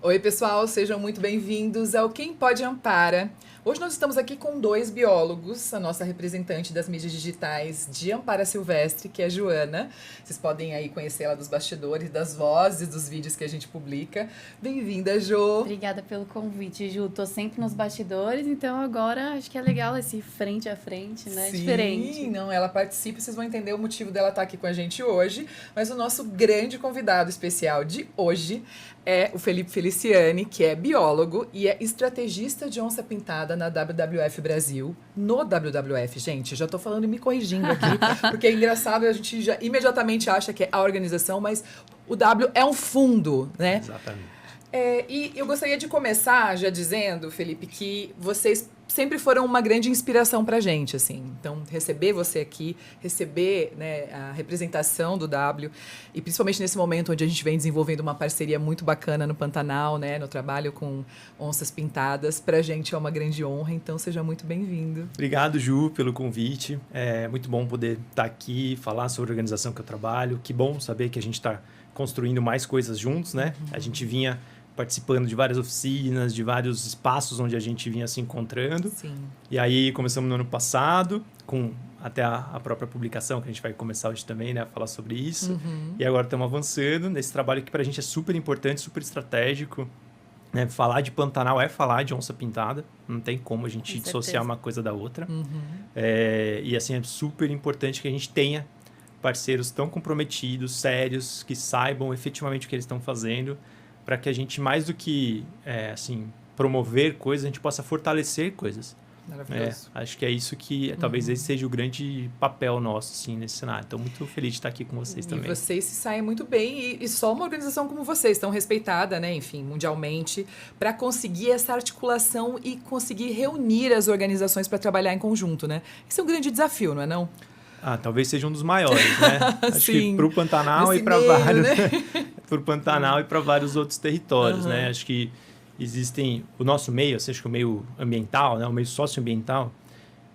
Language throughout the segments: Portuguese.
Oi, pessoal, sejam muito bem-vindos ao Quem Pode Ampara. Hoje nós estamos aqui com dois biólogos, a nossa representante das mídias digitais de Ampara Silvestre, que é a Joana. Vocês podem aí conhecê-la dos bastidores, das vozes, dos vídeos que a gente publica. Bem-vinda, Jo. Obrigada pelo convite, Ju. Tô sempre nos bastidores, então agora acho que é legal esse frente a frente, né? Sim, Diferente. Não, ela participa, vocês vão entender o motivo dela estar aqui com a gente hoje. Mas o nosso grande convidado especial de hoje é o Felipe Feliciani, que é biólogo e é estrategista de onça pintada na WWF Brasil. No WWF, gente, já tô falando e me corrigindo aqui, porque é engraçado, a gente já imediatamente acha que é a organização, mas o W é um fundo, né? Exatamente. E eu gostaria de começar já dizendo, Felipe, que vocês sempre foram uma grande inspiração pra gente, assim. Então, receber você aqui, receber, né, a representação do W, e principalmente nesse momento onde a gente vem desenvolvendo uma parceria muito bacana no Pantanal, né, no trabalho com onças pintadas, pra gente é uma grande honra, então seja muito bem-vindo. Obrigado, Ju, pelo convite. É muito bom poder estar aqui, falar sobre a organização que eu trabalho. Que bom saber que a gente está construindo mais coisas juntos, né? Uhum. A gente vinha participando de várias oficinas, de vários espaços onde a gente vinha se encontrando. Sim. E aí começamos no ano passado, com até a própria publicação, que a gente vai começar hoje também, né, a falar sobre isso. Uhum. E agora estamos avançando nesse trabalho que para a gente é super importante, super estratégico. Né? Falar de Pantanal é falar de onça pintada. Não tem como a gente dissociar uma coisa da outra. Uhum. E assim, é super importante que a gente tenha parceiros tão comprometidos, sérios, que saibam efetivamente o que eles estão fazendo, para que a gente, mais do que promover coisas, a gente possa fortalecer coisas. Maravilhoso. Acho que é isso que talvez esse seja o grande papel nosso assim, nesse cenário. Estou muito feliz de estar aqui com vocês também. E vocês se saem muito bem, e só uma organização como vocês, tão respeitada, né, enfim, mundialmente, para conseguir essa articulação e conseguir reunir as organizações para trabalhar em conjunto, né? Isso é um grande desafio, não é não? Talvez seja um dos maiores, né? Acho que para o Pantanal nesse e para meio, vários, né? para o Pantanal e para vários outros territórios, né? Acho que existem o nosso meio, acho que o meio ambiental, né? O meio socioambiental,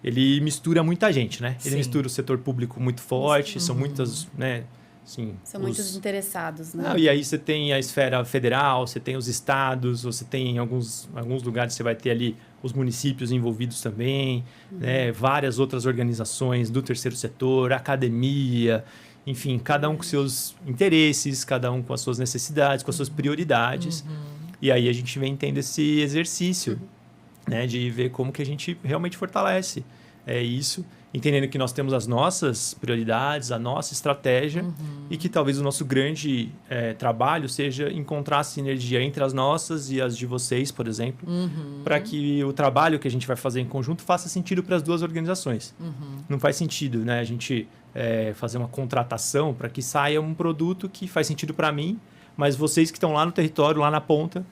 ele mistura muita gente, né? Ele mistura o setor público muito forte, são muitas, né? Assim, São muitos interessados, né? E aí você tem a esfera federal, você tem os estados, você tem em alguns lugares você vai ter ali os municípios envolvidos também, né? Várias outras organizações do terceiro setor, academia, enfim, cada um com seus interesses, cada um com as suas necessidades, com as suas prioridades. E aí a gente vem tendo esse exercício, né? De ver como que a gente realmente fortalece isso, entendendo que nós temos as nossas prioridades, a nossa estratégia e que talvez o nosso grande trabalho seja encontrar sinergia entre as nossas e as de vocês, por exemplo, para que o trabalho que a gente vai fazer em conjunto faça sentido para as duas organizações. Não faz sentido, né, a gente fazer uma contratação para que saia um produto que faz sentido para mim, mas vocês que estão lá no território, lá na ponta,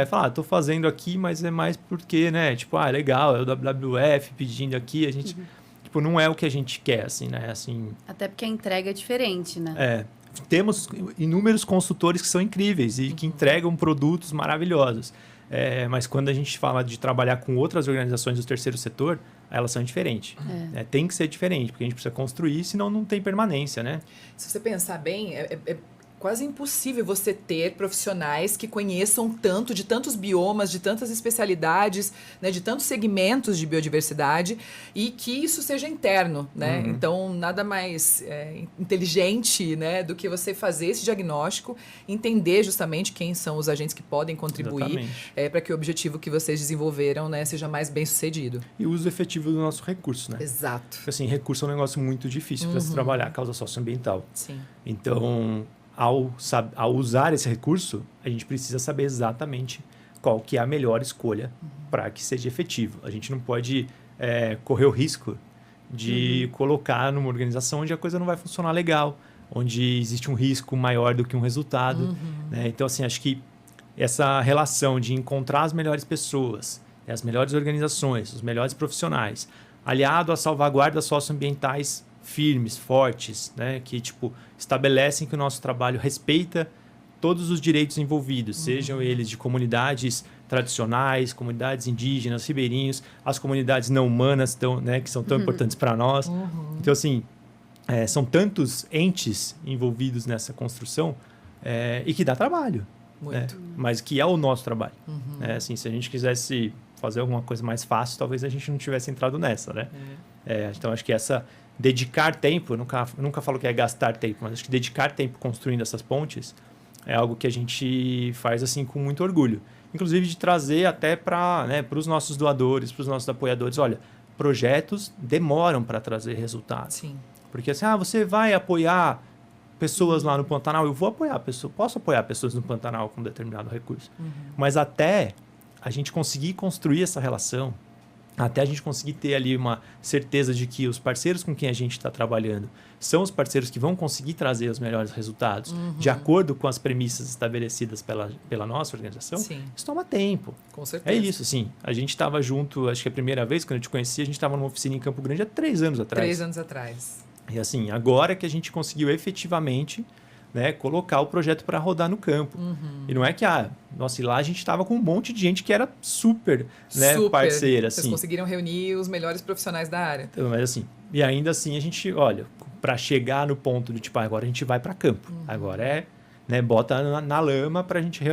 falar, estou fazendo aqui, mas é mais porque, né, tipo, legal, é o WWF pedindo aqui, a gente... Tipo, não é o que a gente quer, assim, né? Assim, até porque a entrega é diferente, né? Temos inúmeros consultores que são incríveis e que entregam produtos maravilhosos. Mas quando a gente fala de trabalhar com outras organizações do terceiro setor, elas são diferentes. Tem que ser diferente, porque a gente precisa construir, senão não tem permanência, né? Se você pensar bem, é quase impossível você ter profissionais que conheçam tanto, de tantos biomas, de tantas especialidades, né, de tantos segmentos de biodiversidade, e que isso seja interno, né? Então, nada mais inteligente, né, do que você fazer esse diagnóstico, entender justamente quem são os agentes que podem contribuir para que o objetivo que vocês desenvolveram, né, seja mais bem sucedido. E o uso efetivo do nosso recurso, né? Exato. Assim, recurso é um negócio muito difícil para se trabalhar, causa socioambiental. Sim. Então, ao usar esse recurso, a gente precisa saber exatamente qual que é a melhor escolha para que seja efetivo. A gente não pode correr o risco de colocar numa organização onde a coisa não vai funcionar legal, onde existe um risco maior do que um resultado. Né? Então, assim, acho que essa relação de encontrar as melhores pessoas, as melhores organizações, os melhores profissionais, aliado a salvaguardas socioambientais firmes, fortes, né? Que estabelecem que o nosso trabalho respeita todos os direitos envolvidos, sejam eles de comunidades tradicionais, comunidades indígenas, ribeirinhos, as comunidades não humanas, né? Que são tão importantes para nós. Então, assim, são tantos entes envolvidos nessa construção e que dá trabalho. Muito. Mas que é o nosso trabalho. Né? Assim, se a gente quisesse fazer alguma coisa mais fácil, talvez a gente não tivesse entrado nessa, né? Então, acho que dedicar tempo, eu nunca falo que é gastar tempo, mas acho que dedicar tempo construindo essas pontes é algo que a gente faz assim com muito orgulho. Inclusive de trazer até para os nossos doadores, para os nossos apoiadores. Olha, projetos demoram para trazer resultados. Sim. Porque assim, você vai apoiar pessoas lá no Pantanal, eu vou apoiar pessoas, posso apoiar pessoas no Pantanal com determinado recurso. Mas até a gente conseguir construir essa relação, até a gente conseguir ter ali uma certeza de que os parceiros com quem a gente está trabalhando são os parceiros que vão conseguir trazer os melhores resultados de acordo com as premissas estabelecidas pela nossa organização, Sim. isso toma tempo. Com certeza. É isso, sim. A gente estava junto, acho que a primeira vez, quando eu te conheci, a gente estava numa oficina em Campo Grande há 3 anos atrás. 3 anos atrás. E assim, agora que a gente conseguiu efetivamente colocar o projeto para rodar no campo. E não é que, nossa, e lá a gente estava com um monte de gente que era super, parceira. Vocês assim. conseguiram reunir os melhores profissionais da área. Então, mas assim, e ainda assim a gente, olha, para chegar no ponto de, agora a gente vai para campo. Agora bota na lama para a gente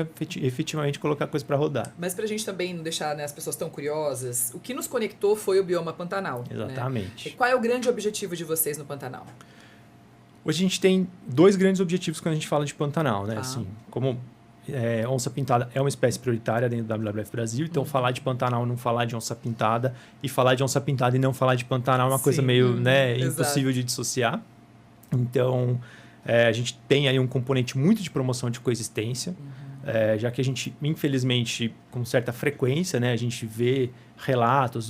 efetivamente colocar a coisa para rodar. Mas para a gente também não deixar as pessoas tão curiosas, o que nos conectou foi o bioma Pantanal. Exatamente. Né? E qual é o grande objetivo de vocês no Pantanal? Hoje a gente tem 2 grandes objetivos quando a gente fala de Pantanal, né? Tá. Assim, como onça pintada é uma espécie prioritária dentro do WWF Brasil, então falar de Pantanal, não falar de onça pintada, e falar de onça pintada e não falar de Pantanal é uma coisa meio impossível de dissociar. Então, a gente tem aí um componente muito de promoção de coexistência, já que a gente, infelizmente, com certa frequência, a gente vê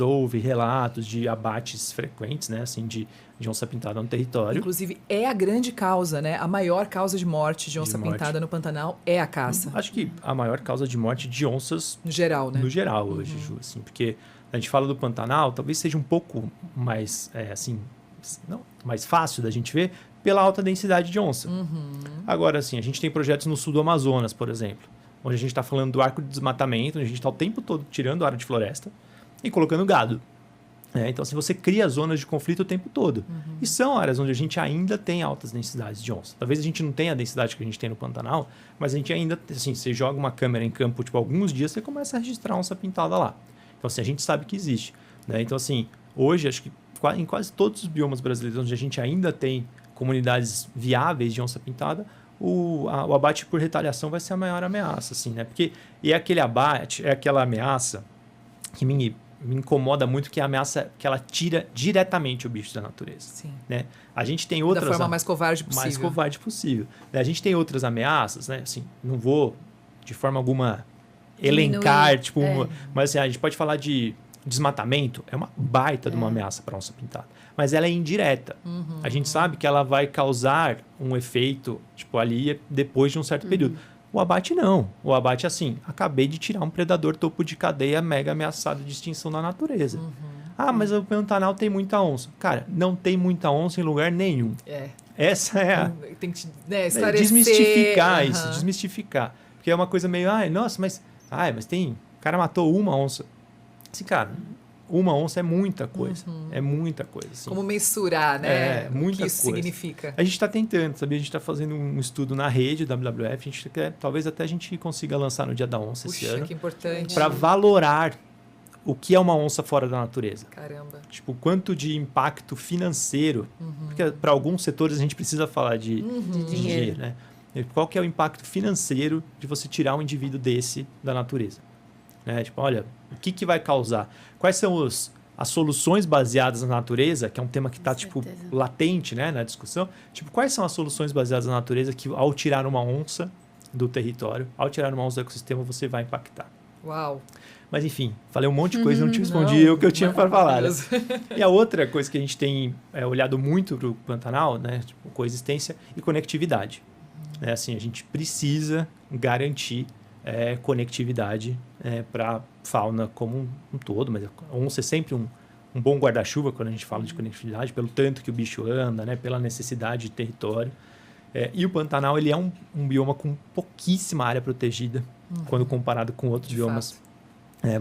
ouve relatos de abates frequentes, assim, de onça pintada no território. Inclusive, é a grande causa, A maior causa de morte de onça pintada no Pantanal é a caça. Acho que a maior causa de morte de onças... No geral, No geral, hoje, Ju, assim, porque a gente fala do Pantanal, talvez seja um pouco mais, mais fácil da gente ver pela alta densidade de onça. Agora, assim, a gente tem projetos no sul do Amazonas, por exemplo, onde a gente está falando do arco de desmatamento, onde a gente está o tempo todo tirando a área de floresta e colocando gado. Então, assim, você cria zonas de conflito o tempo todo. E são áreas onde a gente ainda tem altas densidades de onça. Talvez a gente não tenha a densidade que a gente tem no Pantanal, mas a gente ainda, assim, você joga uma câmera em campo, alguns dias você começa a registrar onça pintada lá. Então, assim, a gente sabe que existe. Então, assim, hoje, acho que em quase todos os biomas brasileiros onde a gente ainda tem comunidades viáveis de onça pintada, o abate por retaliação vai ser a maior ameaça, assim, Porque aquele abate, é aquela ameaça que me incomoda muito, que é a ameaça que ela tira diretamente o bicho da natureza. Sim. A gente tem outras... Da forma mais covarde possível. Mais covarde possível. A gente tem outras ameaças, Assim, não vou, de forma alguma, elencar, mas assim, a gente pode falar de desmatamento, é uma baita de uma ameaça para a onça pintada. Mas ela é indireta. A gente sabe que ela vai causar um efeito, ali, depois de um certo período. O abate não. O abate, assim, acabei de tirar um predador topo de cadeia mega ameaçado de extinção na natureza. Mas o Pantanal tem muita onça. Cara, não tem muita onça em lugar nenhum. Essa é a... Tem que esclarecer. Desmistificar isso, desmistificar. Porque é uma coisa meio, nossa, mas tem... O cara matou uma onça. Assim, cara, uma onça é muita coisa. É muita coisa. Assim. Como mensurar, muita o que isso coisa. significa. A gente está tentando, sabia? A gente está fazendo um estudo na rede WWF. A gente quer, talvez até a gente consiga lançar no Dia da Onça esse ano. Que importante. Para valorar o que é uma onça fora da natureza. Caramba. Quanto de impacto financeiro. Porque para alguns setores a gente precisa falar de dinheiro, Qual que é o impacto financeiro de você tirar um indivíduo desse da natureza? Olha, o que vai causar? Quais são as soluções baseadas na natureza, que é um tema que está latente, na discussão. Quais são as soluções baseadas na natureza que, ao tirar uma onça do território, ao tirar uma onça do ecossistema, você vai impactar? Uau! Mas, enfim, falei um monte de coisa e não te respondi o que eu tinha para falar. E a outra coisa que a gente tem olhado muito para o Pantanal, coexistência e conectividade. Assim, a gente precisa garantir conectividade para a fauna como um todo, mas a onça é sempre um bom guarda-chuva quando a gente fala de conectividade, pelo tanto que o bicho anda, pela necessidade de território. E o Pantanal ele é um bioma com pouquíssima área protegida quando comparado com outros biomas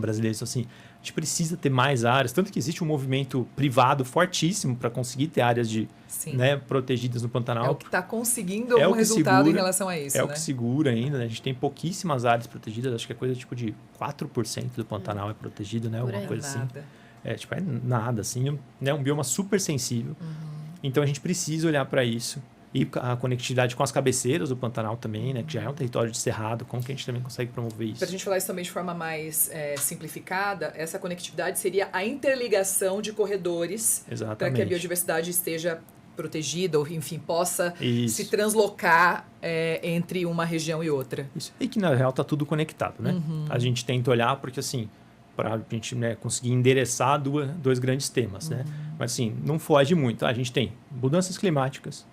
brasileiros. Assim, A gente precisa ter mais áreas, tanto que existe um movimento privado fortíssimo para conseguir ter áreas né, protegidas no Pantanal. É o que está conseguindo algum resultado em relação a isso, É né? o que segura ainda, né? A gente tem pouquíssimas áreas protegidas, acho que é coisa tipo de 4% do Pantanal é protegido, né? Alguma coisa assim. É nada, assim, né? Um bioma super sensível. Então a gente precisa olhar para isso. E a conectividade com as cabeceiras do Pantanal também, né? Que já é um território de cerrado, como que a gente também consegue promover isso? Para a gente falar isso também de forma mais simplificada, essa conectividade seria a interligação de corredores para que a biodiversidade esteja protegida, ou enfim, possa se translocar entre uma região e outra. Isso. E que na real está tudo conectado, né? A gente tenta olhar porque assim, para a gente, né, conseguir endereçar dois grandes temas, né? Mas assim, não foge muito. A gente tem mudanças climáticas,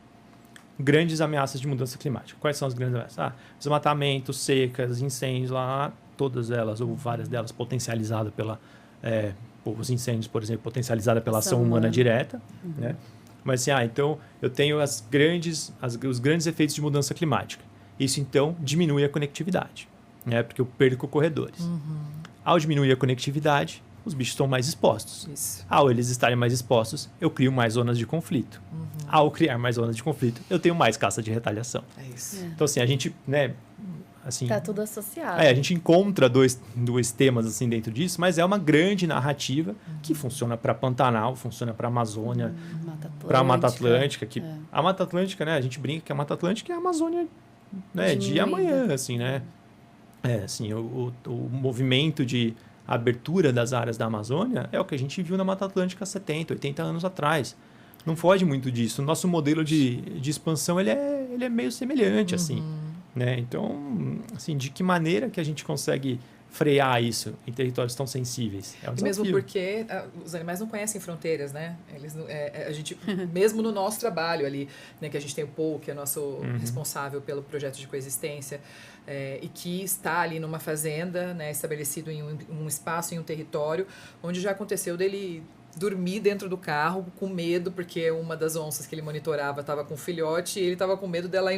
grandes ameaças de mudança climática. Quais são as grandes ameaças? Desmatamento, secas, incêndios lá, todas elas, ou várias delas potencializadas os incêndios, por exemplo, potencializada pela ação humana direta, né? Mas assim, então eu tenho os grandes efeitos de mudança climática. Isso então diminui a conectividade, né? Porque eu perco corredores. Ao diminuir a conectividade, os bichos estão mais expostos. Isso. Ao eles estarem mais expostos, eu crio mais zonas de conflito. Ao criar mais zonas de conflito, eu tenho mais caça de retaliação. É isso. Então, assim, a gente, né, assim... Tá tudo associado. A gente encontra dois temas, assim, dentro disso, mas é uma grande narrativa que funciona para Pantanal, funciona para Amazônia, para a Mata Atlântica. A Mata Atlântica, né, a gente brinca que a Mata Atlântica é a Amazônia, né, de amanhã, assim, né? Assim, o movimento de abertura das áreas da Amazônia é o que a gente viu na Mata Atlântica há 70, 80 anos atrás. Não foge muito disso. O nosso modelo de expansão ele é meio semelhante, assim, né? Então, assim, de que maneira que a gente consegue frear isso em territórios tão sensíveis? É um desafio. Mesmo porque os animais não conhecem fronteiras, né? Eles a gente, mesmo no nosso trabalho ali, né, que a gente tem o Paul, que é nosso responsável pelo projeto de coexistência, e que está ali numa fazenda, né, estabelecido em um espaço, em um território, onde já aconteceu dele dormir dentro do carro com medo, porque uma das onças que ele monitorava estava com um filhote e ele estava com medo dela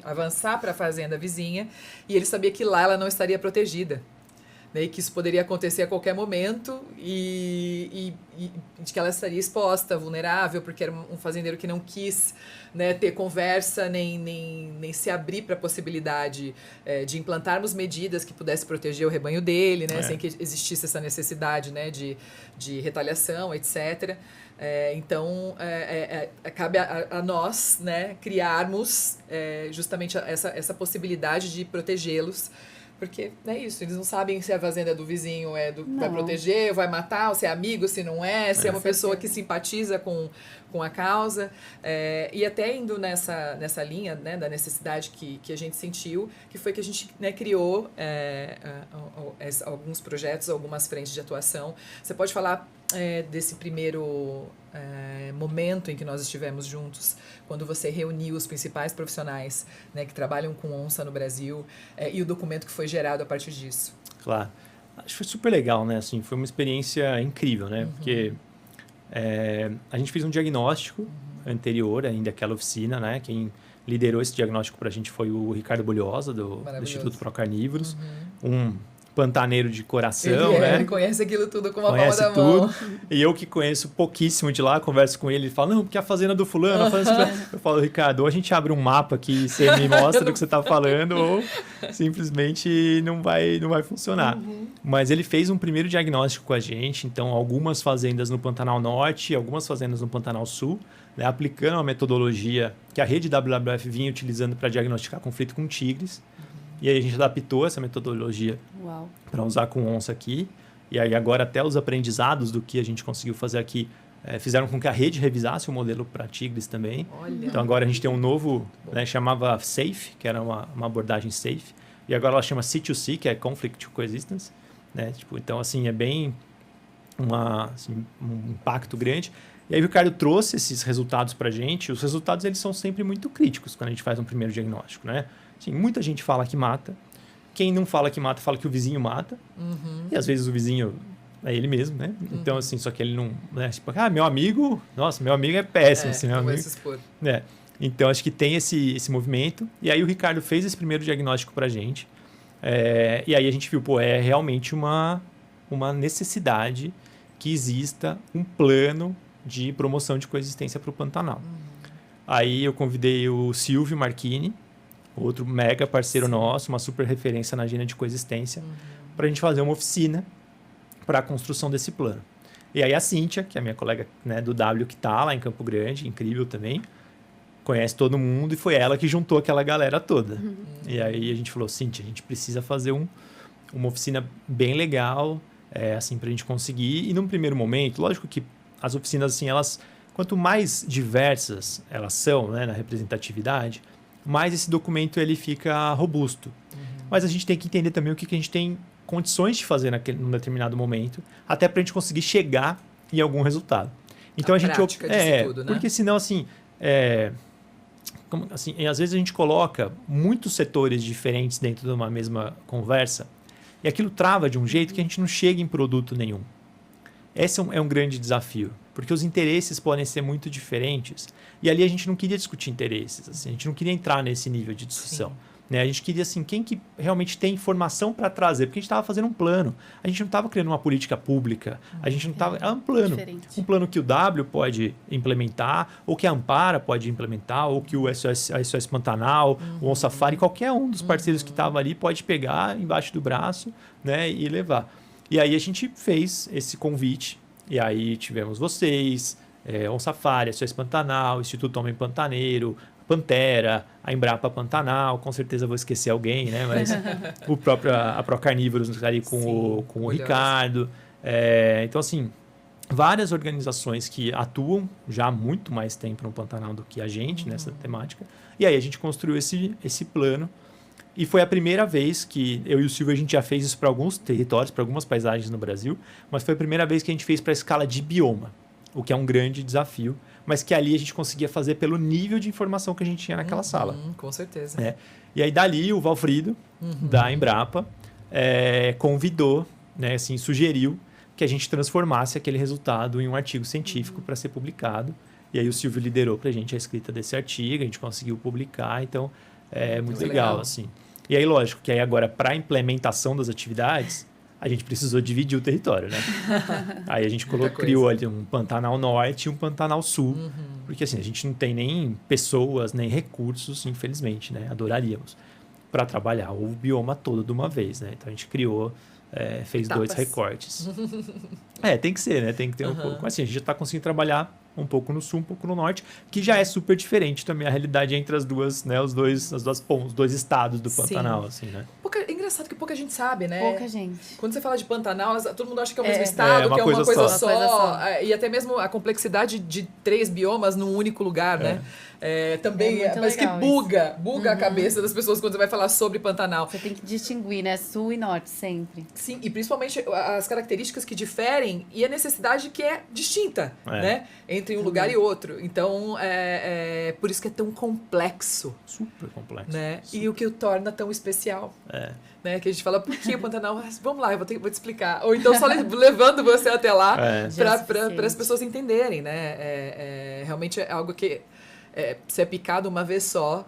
avançar para a fazenda vizinha, e ele sabia que lá ela não estaria protegida, né, e que isso poderia acontecer a qualquer momento e de que ela estaria exposta, vulnerável, porque era um fazendeiro que não quis, né, ter conversa, nem se abrir para a possibilidade de implantarmos medidas que pudessem proteger o rebanho dele, né, sem que existisse essa necessidade, né, de retaliação, etc. Então, cabe a nós, né, criarmos justamente essa possibilidade de protegê-los. Porque é isso, eles não sabem se a fazenda do vizinho vai proteger, vai matar, ou se é amigo, se não se é uma pessoa que simpatiza com a causa. E até indo nessa linha, né, da necessidade que a gente sentiu, que foi que a gente, né, criou alguns projetos, algumas frentes de atuação. Você pode falar desse primeiro momento em que nós estivemos juntos, quando você reuniu os principais profissionais, né, que trabalham com onça no Brasil, e o documento que foi gerado a partir disso? Claro. Acho que foi super legal, né? Assim, foi uma experiência incrível, né? Porque a gente fez um diagnóstico anterior ainda àquela oficina, né? Quem liderou esse diagnóstico para a gente foi o Ricardo Bulhosa, do Instituto Procarnívoros, um pantaneiro de coração, né? Ele conhece aquilo tudo com uma palma da mão. E eu que conheço pouquíssimo de lá, converso com ele, ele fala, não, porque a fazenda do fulano, a fazenda do fulano. Eu falo, Ricardo, ou a gente abre um mapa que você me mostra do que você está falando, ou simplesmente não vai funcionar. Mas ele fez um primeiro diagnóstico com a gente, então algumas fazendas no Pantanal Norte, algumas fazendas no Pantanal Sul, né, aplicando a metodologia que a rede WWF vinha utilizando para diagnosticar conflito com tigres. E aí a gente adaptou essa metodologia para usar com onça aqui. E aí agora até os aprendizados do que a gente conseguiu fazer aqui fizeram com que a rede revisasse o modelo para tigres também. Olha. Então agora a gente tem um novo, né, chamava SAFE, que era uma abordagem SAFE. E agora ela chama C2C, que é Conflict to Coexistence. Né? Tipo, então, assim, é bem um impacto grande. E aí o Ricardo trouxe esses resultados para a gente. Os resultados eles são sempre muito críticos quando a gente faz um primeiro diagnóstico, né? Assim, muita gente fala que mata. Quem não fala que mata, fala que o vizinho mata. E às vezes o vizinho é ele mesmo, né? Então, assim, só que ele não... Né? Tipo, meu amigo... Nossa, meu amigo é péssimo. Assim, meu amigo, vai se expor. Então, acho que tem esse movimento. E aí o Ricardo fez esse primeiro diagnóstico para a gente. E aí a gente viu, é realmente uma uma necessidade que exista um plano de promoção de coexistência para o Pantanal. Aí eu convidei o Silvio Marchini, outro mega parceiro nosso, uma super referência na agenda de coexistência, para a gente fazer uma oficina para a construção desse plano. E aí a Cíntia, que é a minha colega, né, do W, que está lá em Campo Grande, incrível também, conhece todo mundo, e foi ela que juntou aquela galera toda. E aí a gente falou, Cíntia, a gente precisa fazer uma oficina bem legal, assim, para a gente conseguir. E num primeiro momento, lógico que as oficinas, assim, elas, quanto mais diversas elas são, né, na representatividade, mais esse documento ele fica robusto. Mas a gente tem que entender também o que a gente tem condições de fazer num determinado momento, até para a gente conseguir chegar em algum resultado. Então A a gente prática disso tudo, né? porque senão assim, às vezes a gente coloca muitos setores diferentes dentro de uma mesma conversa e aquilo trava de um jeito que a gente não chega em produto nenhum. Esse é um grande desafio, porque os interesses podem ser muito diferentes e ali a gente não queria discutir interesses, assim, a gente não queria entrar nesse nível de discussão. Né? A gente queria, assim, quem que realmente tem informação para trazer, porque a gente estava fazendo um plano, a gente não estava criando uma política pública, a gente não estava... É um plano. Diferente. Um plano que o W pode implementar, ou que a Ampara pode implementar, ou que a SOS Pantanal, o On Safari, qualquer um dos parceiros que estava ali pode pegar embaixo do braço, né, e levar. E aí a gente fez esse convite, e aí tivemos vocês, On Safari, SOS Pantanal, Instituto Homem Pantaneiro, Pantera, a Embrapa Pantanal, com certeza vou esquecer alguém, né? Mas a Procarnívoros ali com o Ricardo. Então, assim, várias organizações que atuam já há muito mais tempo no Pantanal do que a gente nessa temática. E aí a gente construiu esse plano. E foi a primeira vez que eu e o Silvio, a gente já fez isso para alguns territórios, para algumas paisagens no Brasil, mas foi a primeira vez que a gente fez para a escala de bioma, o que é um grande desafio, mas que ali a gente conseguia fazer pelo nível de informação que a gente tinha naquela sala. Com certeza. E aí dali o Valfrido, da Embrapa, convidou, né, assim, sugeriu que a gente transformasse aquele resultado em um artigo científico para ser publicado. E aí o Silvio liderou para a gente a escrita desse artigo, a gente conseguiu publicar, então é muito legal, assim. E aí, lógico, que aí agora para a implementação das atividades, a gente precisou dividir o território, né? Aí a gente criou ali um Pantanal Norte e um Pantanal Sul, porque assim, a gente não tem nem pessoas, nem recursos, infelizmente, né? Adoraríamos, para trabalhar o bioma todo de uma vez, né? Então a gente criou, fez Etapas. 2 recortes. Tem que ser, né? Tem que ter um pouco. Mas assim, a gente já está conseguindo trabalhar um pouco no sul, um pouco no norte, que já é super diferente também a realidade entre as duas, né? Os dois estados do Pantanal, assim, né? É engraçado que pouca gente sabe, né? Pouca gente. Quando você fala de Pantanal, todo mundo acha que é o mesmo estado, uma que é uma coisa coisa só. só. E até mesmo a complexidade de 3 biomas num único lugar, né? Também, muito mas que legal buga a cabeça das pessoas quando você vai falar sobre Pantanal. Você tem que distinguir, né? Sul e norte, sempre. Sim, e principalmente as características que diferem e a necessidade que é distinta, né? Entre um lugar e outro. Então, por isso que é tão complexo. Super complexo. Né? E o que o torna tão especial. Né? Que a gente fala, por que o Pantanal? Vamos lá, vou te explicar. Ou então só levando você até lá para as pessoas entenderem, né? Realmente é algo que você é picado uma vez só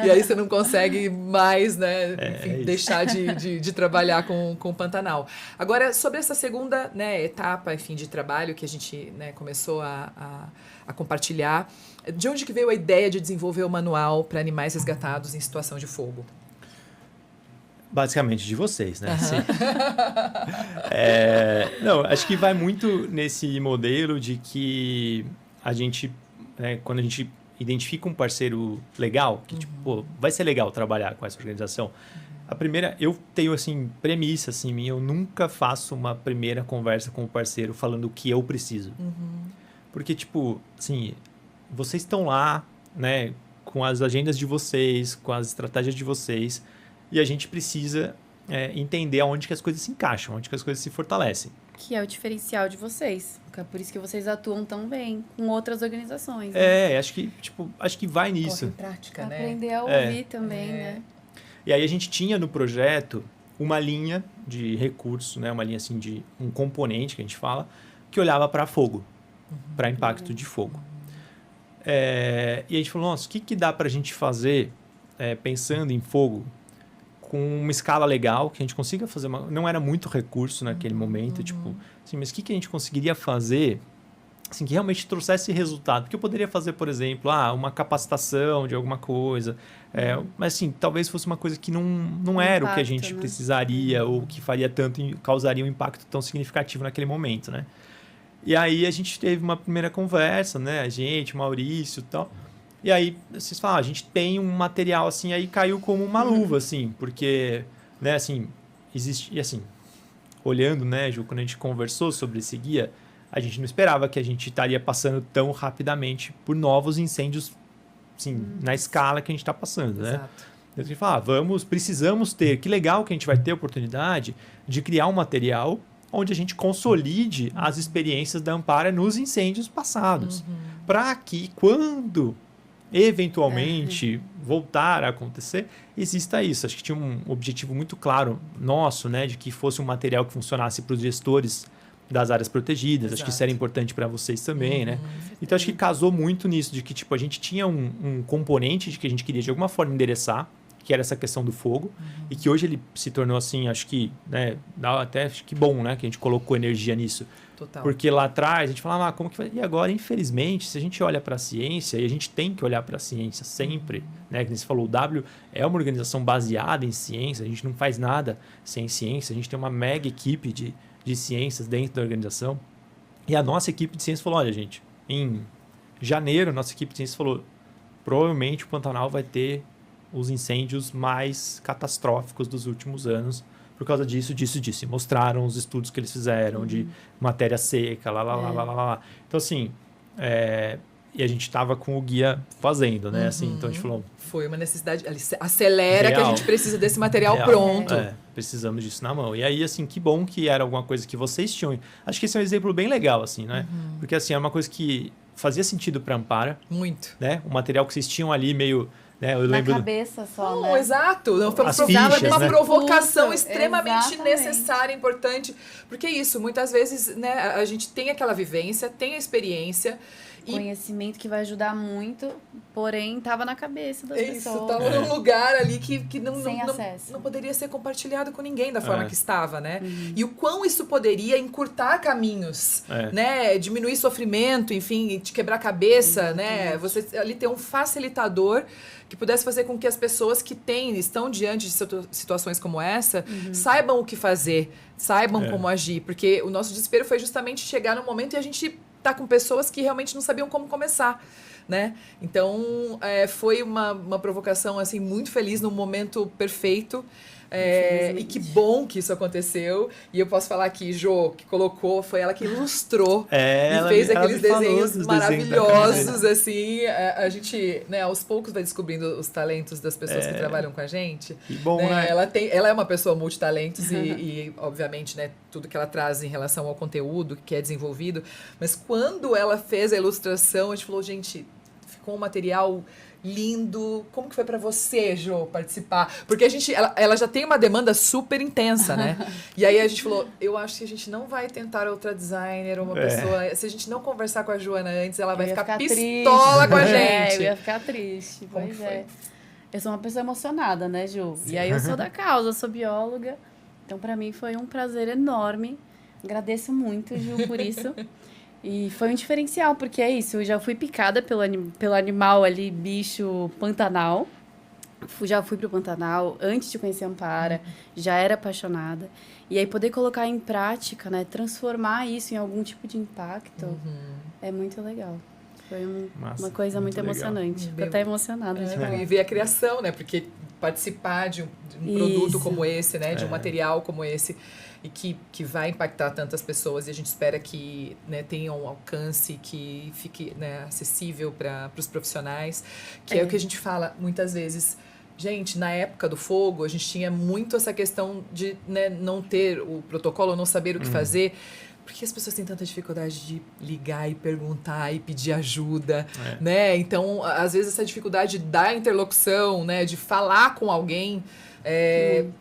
e aí você não consegue mais, né? Enfim, deixar de trabalhar com o Pantanal. Agora, sobre essa segunda, né, etapa, enfim, de trabalho que a gente, né, começou a compartilhar, de onde que veio a ideia de desenvolver o manual para animais resgatados em situação de fogo? Basicamente de vocês, né? Sim. Não, acho que vai muito nesse modelo de que a gente, quando a gente identifica um parceiro legal, que tipo, vai ser legal trabalhar com essa organização. A primeira, eu tenho assim, premissa assim, minha, eu nunca faço uma primeira conversa com o parceiro falando o que eu preciso. Porque, tipo, assim, vocês estão lá, né, com as agendas de vocês, com as estratégias de vocês, e a gente precisa entender aonde que as coisas se encaixam, onde que as coisas se fortalecem. Que é o diferencial de vocês. É por isso que vocês atuam tão bem com outras organizações. Né? Acho que vai nisso. Em prática, Pra né? aprender a ouvir também, né? E aí a gente tinha no projeto uma linha de recurso, né? Uma linha assim de um componente que a gente fala, que olhava para fogo, para impacto de fogo. E a gente falou, nossa, o que dá para a gente fazer pensando em fogo com uma escala legal, que a gente consiga fazer não era muito recurso naquele momento, tipo, assim, mas o que a gente conseguiria fazer assim, que realmente trouxesse resultado? Porque eu poderia fazer, por exemplo, uma capacitação de alguma coisa, mas assim, talvez fosse uma coisa que não era o que a gente precisaria ou que faria causaria um impacto tão significativo naquele momento, né? E aí a gente teve uma primeira conversa, né? A gente, o Maurício e tal. E aí vocês falam, a gente tem um material assim, aí caiu como uma luva, assim, porque, né, assim, existe, e assim, olhando, né, Ju, quando a gente conversou sobre esse guia, a gente não esperava que a gente estaria passando tão rapidamente por novos incêndios, assim, na escala que a gente está passando, né? Exato. A gente fala, precisamos ter, que legal que a gente vai ter a oportunidade de criar um material onde a gente consolide as experiências da Ampara nos incêndios passados, para que quando eventualmente voltar a acontecer, exista isso. Acho que tinha um objetivo muito claro nosso, né, de que fosse um material que funcionasse para os gestores das áreas protegidas. Exato. Acho que isso era importante para vocês também, né? Então, acho que casou muito nisso, de que tipo, a gente tinha um componente de que a gente queria de alguma forma endereçar, que era essa questão do fogo, e que hoje ele se tornou assim, acho que, né, acho que bom, né, que a gente colocou energia nisso. Total. Porque lá atrás a gente falava, como que vai? E agora, infelizmente, se a gente olha para a ciência, e a gente tem que olhar para a ciência sempre, né, que você falou, o W é uma organização baseada em ciência, a gente não faz nada sem ciência, a gente tem uma mega equipe de ciências dentro da organização, e a nossa equipe de ciências falou, olha, gente, em janeiro, a nossa equipe de ciências falou, provavelmente o Pantanal vai ter os incêndios mais catastróficos dos últimos anos por causa disso. E mostraram os estudos que eles fizeram de matéria seca, lá. Então, assim, e a gente estava com o guia fazendo, né? Assim, então, a gente falou... Foi uma necessidade, acelera real. Que a gente precisa desse material Real. pronto. Precisamos disso na mão. E aí, assim, que bom que era alguma coisa que vocês tinham. Acho que esse é um exemplo bem legal, assim, né? Porque, assim, é uma coisa que fazia sentido para Ampara. Muito. Né? O material que vocês tinham ali meio... Né? Eu lembro cabeça só, né? Não, exato. Não, as fichas, uma né? provocação extremamente Exatamente. necessária, importante. Porque isso, muitas vezes, né, a gente tem aquela vivência, tem a experiência. Conhecimento que vai ajudar muito, porém estava na cabeça das pessoas. Isso, estava num lugar ali que não poderia ser compartilhado com ninguém da forma que estava, né? E o quão isso poderia encurtar caminhos, né? Diminuir sofrimento, enfim, de quebrar a cabeça, né? Você ali ter um facilitador que pudesse fazer com que as pessoas que estão diante de situações como essa saibam o que fazer, saibam como agir. Porque o nosso desespero foi justamente chegar no momento e a gente tá com pessoas que realmente não sabiam como começar, né? Então, foi uma provocação, assim, muito feliz, num momento perfeito. E que bom que isso aconteceu. E eu posso falar que Jo, que colocou, foi ela que ilustrou e fez aqueles desenhos maravilhosos, assim. A gente, né, aos poucos vai descobrindo os talentos das pessoas que trabalham com a gente. Que bom, né? Ela é uma pessoa multitalentos e, obviamente, né, tudo que ela traz em relação ao conteúdo que é desenvolvido. Mas quando ela fez a ilustração, a gente falou, gente, ficou um material lindo. Como que foi pra você, Jo, participar? Porque ela já tem uma demanda super intensa, né? E aí a gente falou, eu acho que a gente não vai tentar outra designer, uma pessoa... Se a gente não conversar com a Joana antes, ela vai ficar pistola com a gente. Eu ia ficar triste, pois é. Eu sou uma pessoa emocionada, né, Ju? Sim. E aí eu sou da causa, eu sou bióloga. Então, pra mim, foi um prazer enorme. Agradeço muito, Ju, por isso. E foi um diferencial, porque é isso, eu já fui picada pelo animal ali, bicho Pantanal. Já fui pro Pantanal antes de conhecer a Ampara, já era apaixonada. E aí poder colocar em prática, né, transformar isso em algum tipo de impacto, é muito legal. Foi uma coisa muito emocionante. Fico até emocionada. E ver a criação, né, porque participar de um produto como esse, né, de um material como esse, e que vai impactar tantas pessoas, e a gente espera que, né, tenha um alcance, que fique, né, acessível para os profissionais, que é o que a gente fala muitas vezes. Gente, na época do fogo, a gente tinha muito essa questão de, né, não ter o protocolo, não saber o que fazer, Por que as pessoas têm tanta dificuldade de ligar e perguntar e pedir ajuda, né? Então, às vezes, essa dificuldade da interlocução, né? De falar com alguém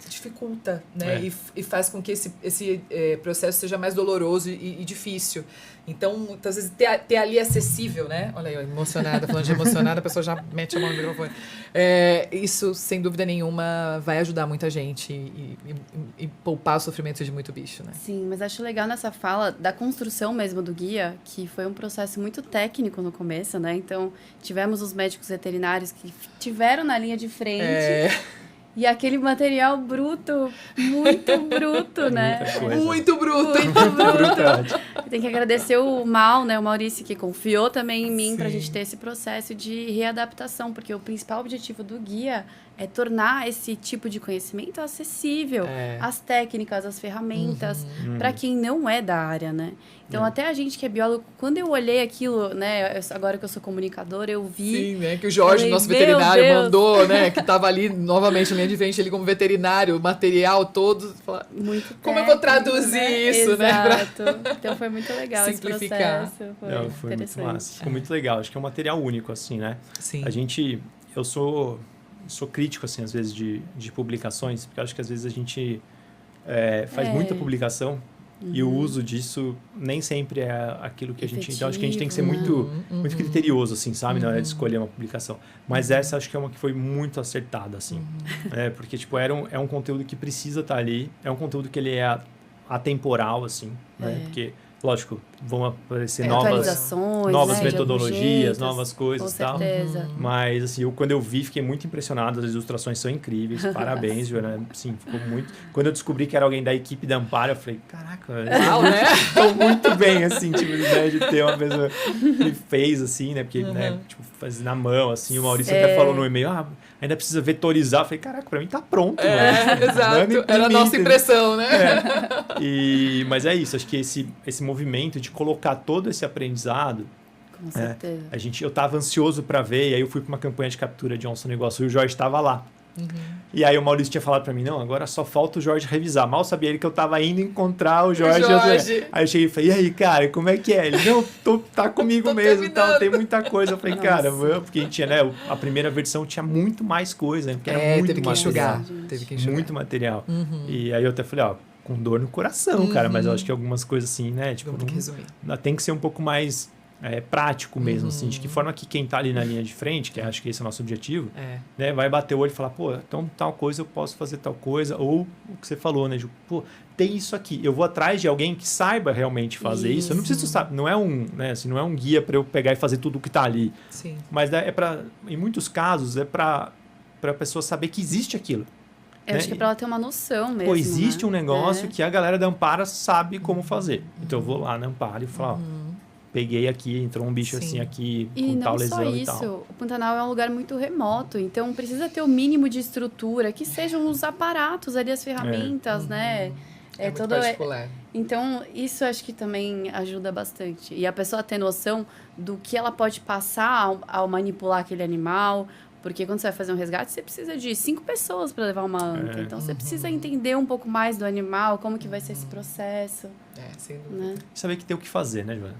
dificulta, né? E faz com que esse processo seja mais doloroso e difícil. Então, muitas vezes, ter ali acessível, né? Olha aí, emocionada, falando de emocionada, a pessoa já mete a mão no microfone. Isso, sem dúvida nenhuma, vai ajudar muita gente e poupar o sofrimento de muito bicho, né? Sim, mas acho legal nessa fala da construção mesmo do guia, que foi um processo muito técnico no começo, né? Então, tivemos os médicos veterinários que tiveram na linha de frente... E aquele material bruto, muito bruto, né? Muito bruto. Tem que agradecer o né, o Maurício, que confiou também em mim para a gente ter esse processo de readaptação, porque o principal objetivo do guia é tornar esse tipo de conhecimento acessível, as técnicas, as ferramentas, para quem não é da área, né? Então, até a gente que é biólogo, quando eu olhei aquilo, né, agora que eu sou comunicadora, eu vi... Sim, né, que o Jorge, nosso veterinário, mandou, né, que estava ali, novamente, na linha de frente, ele como veterinário, o material todo, muito técnico, como eu vou traduzir isso, exato, né? Então, foi muito legal simplificar. Esse processo, foi muito massa, ficou muito legal, acho que é um material único, assim, né? Sim. Eu sou crítico, assim, às vezes, de publicações, porque acho que às vezes a gente faz muita publicação e o uso disso nem sempre é aquilo que a gente... Então, acho que a gente tem que ser muito criterioso, assim, sabe? Na hora de escolher uma publicação. Mas essa, acho que é uma que foi muito acertada, assim. Porque, tipo, é um conteúdo que precisa estar ali. É um conteúdo que ele é atemporal, assim, né? Porque... Lógico, vão aparecer novas metodologias, novas coisas e tal. Mas, assim, quando eu vi, fiquei muito impressionado. As ilustrações são incríveis. Parabéns, Joana. Sim, ficou muito... Quando eu descobri que era alguém da equipe da Amparo, eu falei, caraca, estou muito bem, assim, tipo, a ideia de ter uma pessoa que fez, assim, né? Porque, né, tipo, faz na mão, assim. O Maurício até falou no e-mail, ainda precisa vetorizar. Eu falei, caraca, pra mim tá pronto. Exato. Era a nossa impressão, né? Mas é isso, acho que esse movimento de colocar todo esse aprendizado... Com certeza. Eu estava ansioso para ver, e aí eu fui para uma campanha de captura de onça negócio e o Jorge estava lá. E aí o Maurício tinha falado para mim, não, agora só falta o Jorge revisar. Mal sabia ele que eu estava indo encontrar o Jorge. Aí eu cheguei e falei, e aí, cara, como é que é? Ele, não, tá comigo mesmo, tal, tem muita coisa. Eu falei, cara, porque a gente tinha, né, a primeira versão tinha muito mais coisa, né, porque era muito material. Teve que enxugar. Muito material. E aí eu até falei, com dor no coração, cara, mas eu acho que algumas coisas assim, né, tipo, tem que ser um pouco mais prático mesmo, assim, de que forma que quem tá ali na linha de frente, que acho que esse é o nosso objetivo, né, vai bater o olho e falar, pô, então tal coisa eu posso fazer tal coisa, ou o que você falou, né, Ju, pô, tem isso aqui, eu vou atrás de alguém que saiba realmente fazer isso, eu não preciso saber, não é um guia para eu pegar e fazer tudo o que tá ali, sim, mas em muitos casos, para a pessoa saber que existe aquilo. Eu acho que é pra ela ter uma noção mesmo. Pô, existe um negócio que a galera da Ampara sabe como fazer. Então eu vou lá na Ampara e falo, peguei aqui, entrou um bicho assim aqui, com tal lesão e tal. E não só isso, o Pantanal é um lugar muito remoto, então precisa ter o mínimo de estrutura, que sejam os aparatos ali, as ferramentas, né? É muito particular. Então, isso acho que também ajuda bastante. E a pessoa ter noção do que ela pode passar ao manipular aquele animal. Porque quando você vai fazer um resgate, você precisa de 5 pessoas para levar uma anta. Então, você precisa entender um pouco mais do animal, como que vai ser esse processo. Sem dúvida. Né? Saber que tem o que fazer, né, Joana?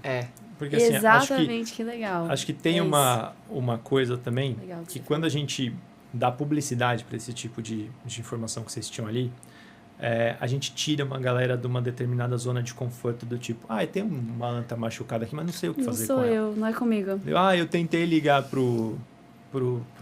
Porque, assim, exatamente, que legal. Acho que tem uma coisa também, que quando a gente dá publicidade para esse tipo de informação que vocês tinham ali, a gente tira uma galera de uma determinada zona de conforto do tipo, tem uma anta machucada aqui, mas não sei o que fazer com ela. Não sou eu, não é comigo. Eu tentei ligar pro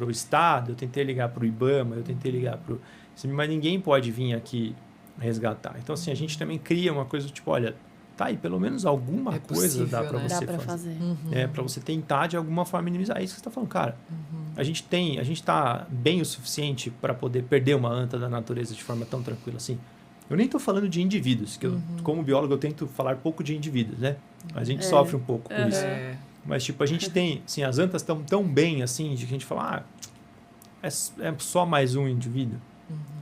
Estado, eu tentei ligar pro IBAMA, eu tentei ligar pro... Mas ninguém pode vir aqui resgatar. Então, assim, a gente também cria uma coisa do tipo, olha, tá aí, pelo menos alguma coisa dá para você fazer. Para você tentar, de alguma forma, minimizar. É isso que você está falando, cara. A gente tá bem o suficiente para poder perder uma anta da natureza de forma tão tranquila assim. Eu nem estou falando de indivíduos, que eu, como biólogo, eu tento falar pouco de indivíduos, né? A gente sofre um pouco com isso. Mas, tipo, a gente tem... Assim, as antas estão tão bem, assim, de que a gente fala... é só mais um indivíduo,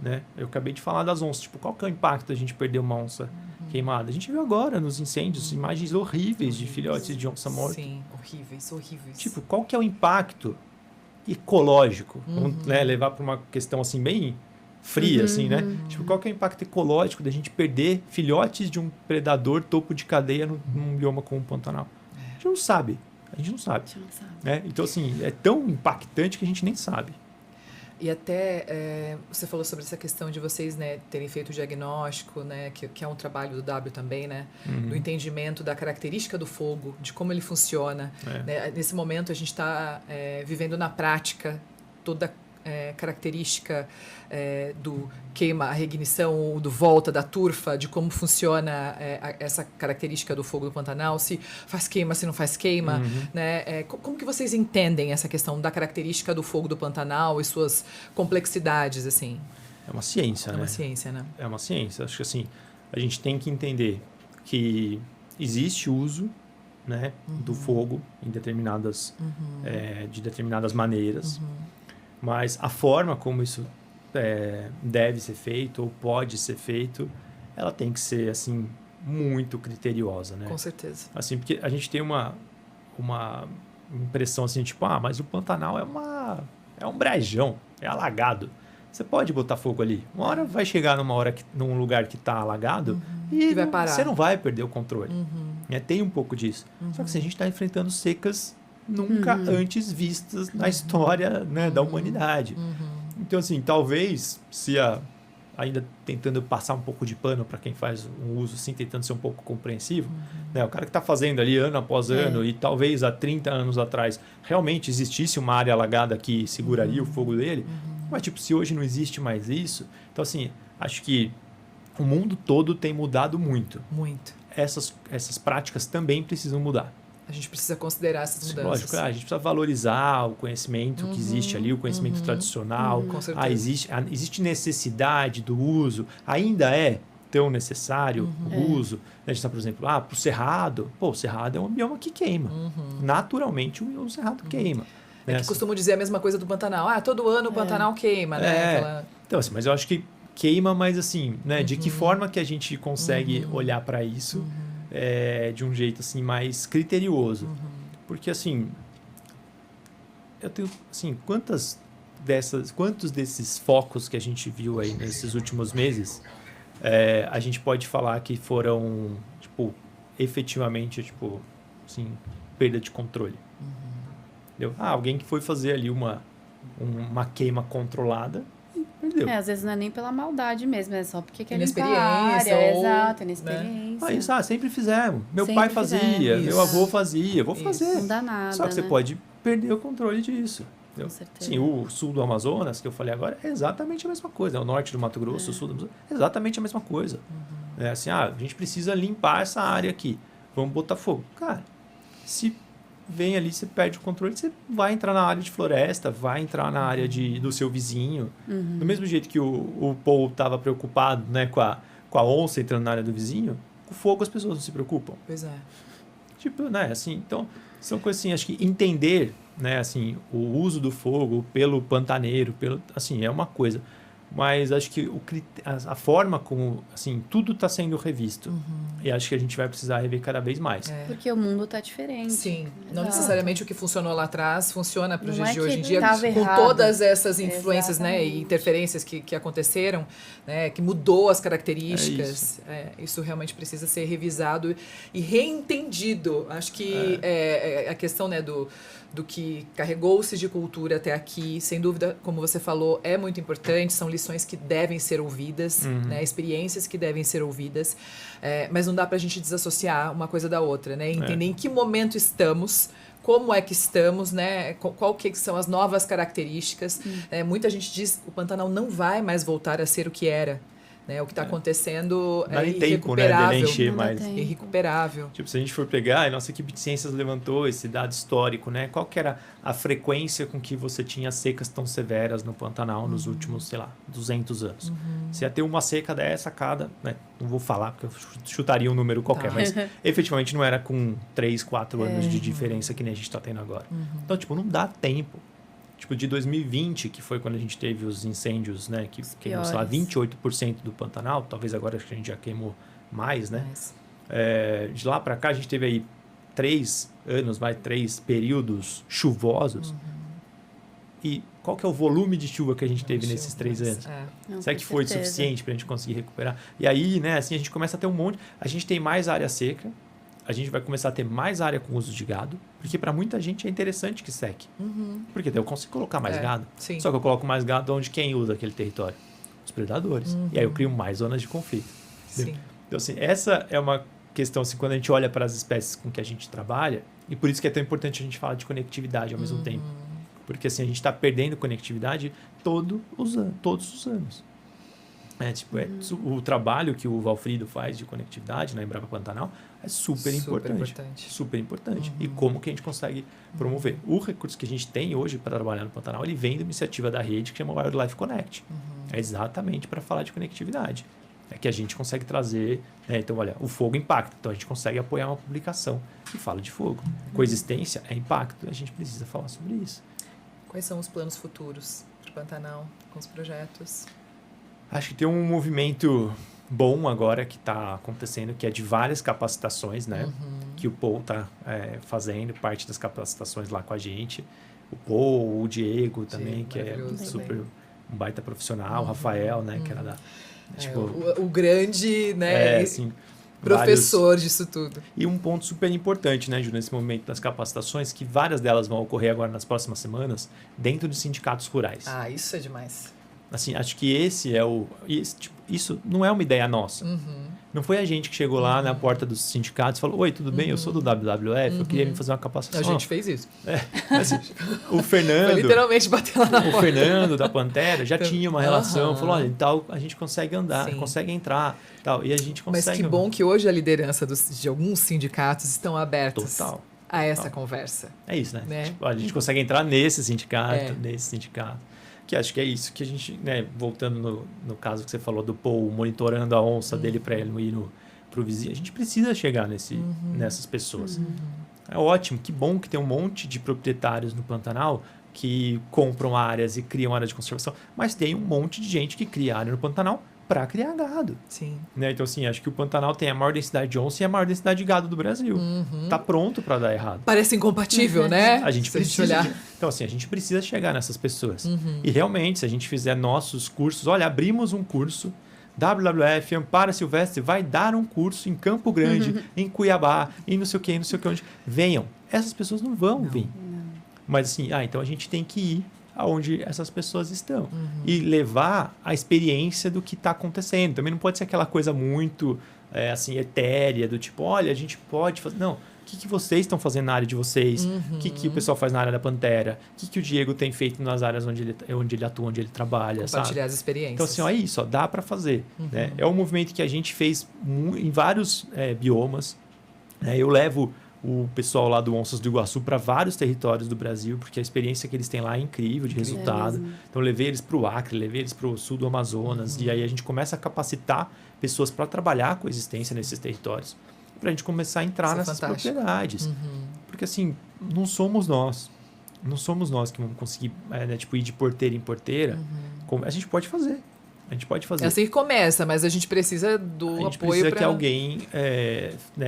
né? Eu acabei de falar das onças. Tipo, qual que é o impacto da gente perder uma onça queimada? A gente viu agora, nos incêndios, imagens horríveis de filhotes de onça morta. Sim, horríveis. Tipo, qual que é o impacto ecológico? Vamos, né, levar para uma questão, assim, bem fria, assim, né? Tipo, qual que é o impacto ecológico da gente perder filhotes de um predador topo de cadeia num bioma como o Pantanal? A gente não sabe. A gente não sabe. Né? Então, assim, é tão impactante que a gente nem sabe. E até você falou sobre essa questão de vocês, né, terem feito o diagnóstico, né, que é um trabalho do W também, né, do entendimento da característica do fogo, de como ele funciona. Né? Nesse momento a gente está vivendo na prática toda característica do queima, a reignição ou do volta da turfa, de como funciona essa característica do fogo do Pantanal, se faz queima, se não faz queima, né? Como que vocês entendem essa questão da característica do fogo do Pantanal e suas complexidades, assim? É uma ciência, né? É uma ciência, né? É uma ciência. Acho que, assim, a gente tem que entender que existe uso, né, do fogo em determinadas, de determinadas maneiras, mas a forma como isso deve ser feito ou pode ser feito, ela tem que ser, assim, muito criteriosa, né? Com certeza. Assim, porque a gente tem uma impressão assim, tipo, mas o Pantanal é um brejão, é alagado. Você pode botar fogo ali. Uma hora vai chegar num lugar que está alagado e vai parar. Você não vai perder o controle. Tem um pouco disso. Só que assim, a gente está enfrentando secas nunca antes vistas na história, né, da humanidade. Então, assim, talvez, ainda tentando passar um pouco de pano para quem faz um uso assim, tentando ser um pouco compreensivo, né, o cara que está fazendo ali ano após ano e talvez há 30 anos atrás realmente existisse uma área alagada que seguraria o fogo dele, mas tipo, se hoje não existe mais isso, então assim, acho que o mundo todo tem mudado muito. Muito. Essas práticas também precisam mudar. A gente precisa considerar essas mudanças. Lógico, a gente precisa valorizar o conhecimento que existe ali, o conhecimento tradicional. Com certeza. Existe necessidade do uso, ainda é tão necessário o uso. A gente está, por exemplo, para o cerrado. O cerrado é um bioma que queima. Naturalmente, o cerrado queima. É que costumo dizer a mesma coisa do Pantanal. Todo ano o Pantanal queima, né? Então, assim, mas eu acho que queima, mas assim, né? De que forma que a gente consegue olhar para isso de um jeito assim mais criterioso? Porque assim, eu tenho assim, quantos desses focos que a gente viu aí nesses últimos meses a gente pode falar que foram tipo efetivamente tipo assim, perda de controle? Entendeu? Alguém que foi fazer ali uma queima controlada e perdeu. Às vezes não é nem pela maldade mesmo, é só porque quer limpar a inexperiência área. ou, Exato, inexperiência. Isso, sempre fizemos. Meu pai fazia, meu avô fazia, vou fazer. Não dá nada, Só que você pode perder o controle disso. Com certeza. Sim, o sul do Amazonas, que eu falei agora, é exatamente a mesma coisa. O norte do Mato Grosso, o sul do Amazonas, é exatamente a mesma coisa. É assim, a gente precisa limpar essa área aqui. Vamos botar fogo. Cara, se vem ali, você perde o controle, você vai entrar na área de floresta, vai entrar na área do seu vizinho. Do mesmo jeito que o Paul estava preocupado, né, com a onça entrando na área do vizinho, com o fogo as pessoas não se preocupam. Pois é. Tipo, né, assim, então, são coisas assim, acho que entender, né, assim, o uso do fogo pelo pantaneiro, assim, é uma coisa. Mas acho que a forma como, assim, tudo está sendo revisto. E acho que a gente vai precisar rever cada vez mais. Porque o mundo está diferente. Sim. Não necessariamente o que funcionou lá atrás funciona para os dias de hoje em dia. Com errado. Todas essas influências, né, e interferências que aconteceram, né, que mudou as características. Isso realmente precisa ser revisado e reentendido. Acho que a questão, né, do que carregou-se de cultura até aqui, sem dúvida, como você falou, é muito importante, são lições que devem ser ouvidas, né, experiências que devem ser ouvidas, mas não dá para a gente desassociar uma coisa da outra, né, entender em que momento estamos, como é que estamos, né, qual que são as novas características. Muita gente diz que o Pantanal não vai mais voltar a ser o que era. Né, o que está acontecendo é irrecuperável. Tempo, né, encher mais. Irrecuperável. Tipo, se a gente for pegar, a nossa equipe de ciências levantou esse dado histórico, né? Qual que era a frequência com que você tinha secas tão severas no Pantanal nos últimos, 200 anos? Se ia ter uma seca dessa a cada, né? Não vou falar porque eu chutaria um número qualquer, mas efetivamente não era com 3, 4 anos de diferença que nem a gente está tendo agora. Então, tipo, não dá tempo. Tipo, de 2020, que foi quando a gente teve os incêndios, né? Que queimou, sei lá, 28% do Pantanal. Talvez agora acho que a gente já queimou mais, né? De lá para cá, a gente teve aí 3 períodos chuvosos. E qual que é o volume de chuva que a gente teve nesses 3 anos? Não, Será que foi suficiente para a gente conseguir recuperar? E aí, né, assim, a gente começa a ter um monte... A gente tem mais área seca, a gente vai começar a ter mais área com uso de gado, porque para muita gente é interessante que seque. Porque daí eu consigo colocar mais gado. Sim. Só que eu coloco mais gado onde quem usa aquele território? Os predadores. E aí eu crio mais zonas de conflito. Sim. Então, assim, essa é uma questão, assim, quando a gente olha para as espécies com que a gente trabalha, e por isso que é tão importante a gente falar de conectividade ao mesmo tempo. Porque, assim, a gente está perdendo conectividade todos os anos. O trabalho que o Valfrido faz de conectividade na Embrapa Pantanal é super importante. Super importante. E como que a gente consegue promover? O recurso que a gente tem hoje para trabalhar no Pantanal, ele vem da iniciativa da rede que chama Wildlife Connect. É exatamente para falar de conectividade. É que a gente consegue trazer... então, olha, o fogo impacta. Então, a gente consegue apoiar uma publicação que fala de fogo. Coexistência é impacto. A gente precisa falar sobre isso. Quais são os planos futuros para o Pantanal com os projetos? Acho que tem um movimento bom agora que está acontecendo, que é de várias capacitações, né? Que o Paul está fazendo, parte das capacitações lá com a gente. O Paul, o Diego também, que é super um baita profissional. O Rafael, né? Que era da... Tipo, o grande, né? Assim, professor disso tudo. E um ponto super importante, né, Ju, nesse momento das capacitações, que várias delas vão ocorrer agora nas próximas semanas, dentro de sindicatos rurais. Ah, isso é demais. Assim, acho que isso não é uma ideia nossa. Não foi a gente que chegou lá na porta dos sindicatos e falou: oi, tudo bem? Eu sou do WWF, eu queria vir fazer uma capacitação. A gente fez isso. Assim, o Fernando... Foi literalmente bater lá na porta. O Fernando, da Pantera, já tinha uma relação. Falou: olha, tal, a gente consegue andar, consegue entrar. Tal, e a gente consegue... Mas que bom que hoje a liderança de alguns sindicatos estão abertos a essa conversa. É isso, né? Tipo, a gente consegue entrar nesse sindicato, Que acho que é isso que a gente, né, voltando no caso que você falou do Paul monitorando a onça dele para ele não ir pro vizinho, a gente precisa chegar nessas pessoas. É ótimo, que bom que tem um monte de proprietários no Pantanal que compram áreas e criam áreas de conservação, mas tem um monte de gente que cria área no Pantanal para criar gado. Sim. Né? Então, assim, acho que o Pantanal tem a maior densidade de onça e a maior densidade de gado do Brasil. Tá pronto para dar errado. Parece incompatível, né? A gente precisa olhar. Então, assim, a gente precisa chegar nessas pessoas. E realmente, se a gente fizer nossos cursos, olha, abrimos um curso, WWF, Amparo Silvestre vai dar um curso em Campo Grande, em Cuiabá, em não sei o que, onde. Venham. Essas pessoas não vão vir. Mas assim, então a gente tem que ir aonde essas pessoas estão. E levar a experiência do que está acontecendo. Também não pode ser aquela coisa muito assim, etérea, do tipo, olha, a gente pode fazer... Não, o que vocês estão fazendo na área de vocês? O que o pessoal faz na área da Pantera? O que o Diego tem feito nas áreas onde ele atua, onde ele trabalha, compartilhar sabe? as experiências. Então, assim, é isso, dá para fazer. Né? É um movimento que a gente fez em vários biomas. Eu levo o pessoal lá do Onças do Iguaçu para vários territórios do Brasil, porque a experiência que eles têm lá é incrível de resultado. Então, eu levei eles para o Acre, levei eles para o sul do Amazonas, e aí a gente começa a capacitar pessoas para trabalhar a coexistência nesses territórios, para a gente começar a entrar nessas propriedades. Porque, assim, não somos nós que vamos conseguir ir de porteira em porteira. A gente pode fazer. A gente pode fazer. É assim que começa, mas a gente precisa do apoio. A gente precisa que alguém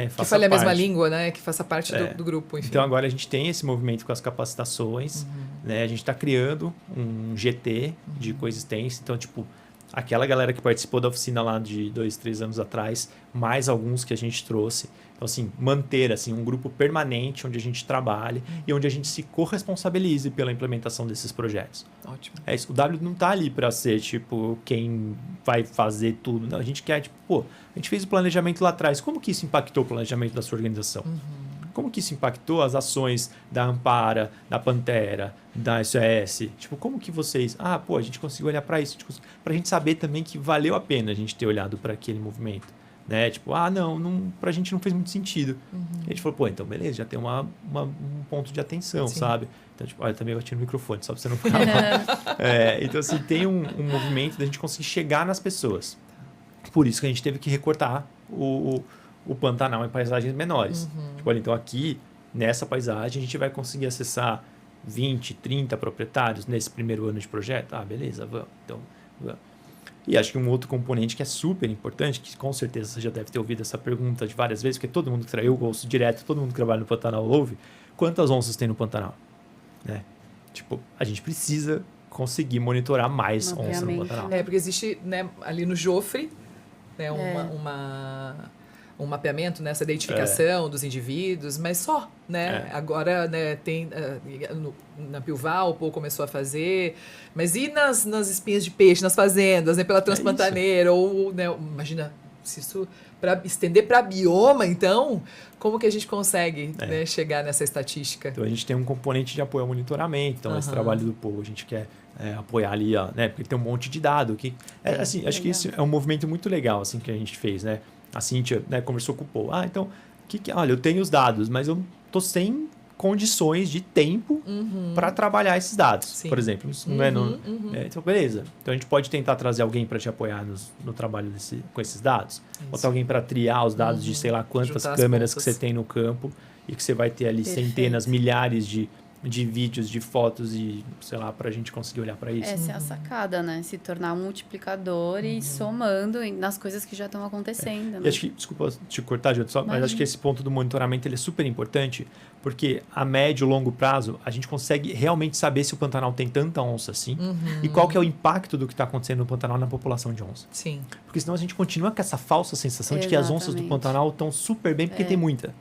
faça que fale a mesma língua, né? Que faça parte do grupo. Enfim. Então, agora a gente tem esse movimento com as capacitações. Né? A gente está criando um GT de coexistência. Então, tipo, aquela galera que participou da oficina lá de 2, 3 anos atrás, mais alguns que a gente trouxe. Então, assim, manter assim, um grupo permanente onde a gente trabalhe e onde a gente se corresponsabilize pela implementação desses projetos. Ótimo. É isso. O W não está ali para ser, tipo, quem vai fazer tudo. Não, a gente quer, tipo, a gente fez o planejamento lá atrás. Como que isso impactou o planejamento da sua organização? Como que isso impactou as ações da Ampara, da Pantera, da SOS? Tipo, como que vocês... a gente conseguiu olhar para isso. Para a gente saber também que valeu a pena a gente ter olhado para aquele movimento. Né? Tipo, não, pra gente não fez muito sentido. E a gente falou, então beleza, já tem um ponto de atenção, sabe? Então, tipo, olha, também eu bati no microfone, só pra você não ficar então, assim, tem um movimento da gente conseguir chegar nas pessoas. Por isso que a gente teve que recortar o Pantanal em paisagens menores. Tipo, olha, então aqui, nessa paisagem, a gente vai conseguir acessar 20, 30 proprietários nesse primeiro ano de projeto. Beleza, vamos. Então, vamos. E acho que um outro componente que é super importante, que com certeza você já deve ter ouvido essa pergunta de várias vezes, porque todo mundo que eu ouço direto, todo mundo que trabalha no Pantanal ouve, quantas onças tem no Pantanal? Né? Tipo, a gente precisa conseguir monitorar mais onça no Pantanal. Porque existe, né, ali no Jofre, né, um mapeamento, né, essa identificação dos indivíduos, mas só, né? Agora, né, tem na Pilval, o Paul começou a fazer, mas e nas espinhas de peixe, nas fazendas, né, pela Transpantaneira, ou, né, imagina, se isso para estender para bioma, então, como que a gente consegue né, chegar nessa estatística? Então, a gente tem um componente de apoio ao monitoramento, então esse trabalho do Paul, a gente quer apoiar ali, ó, né, porque tem um monte de dado que, assim, acho que isso é um movimento muito legal, assim, que a gente fez, né? A Cíntia, né, conversou com o Paul. Então, olha, eu tenho os dados, mas eu tô sem condições de tempo para trabalhar esses dados, por exemplo. Isso não então, beleza. Então, a gente pode tentar trazer alguém para te apoiar no trabalho com esses dados. Botar alguém para triar os dados de sei lá quantas câmeras que você tem no campo e que você vai ter ali centenas, milhares de vídeos, de fotos e, sei lá, pra gente conseguir olhar para isso. Essa é a sacada, né? Se tornar um multiplicador e somando nas coisas que já estão acontecendo. Né? E acho que, desculpa te cortar, Júlio, mas acho que esse ponto do monitoramento ele é super importante, porque a médio e longo prazo a gente consegue realmente saber se o Pantanal tem tanta onça assim e qual que é o impacto do que está acontecendo no Pantanal na população de onça. Sim. Porque senão a gente continua com essa falsa sensação de que as onças do Pantanal estão super bem porque tem muita.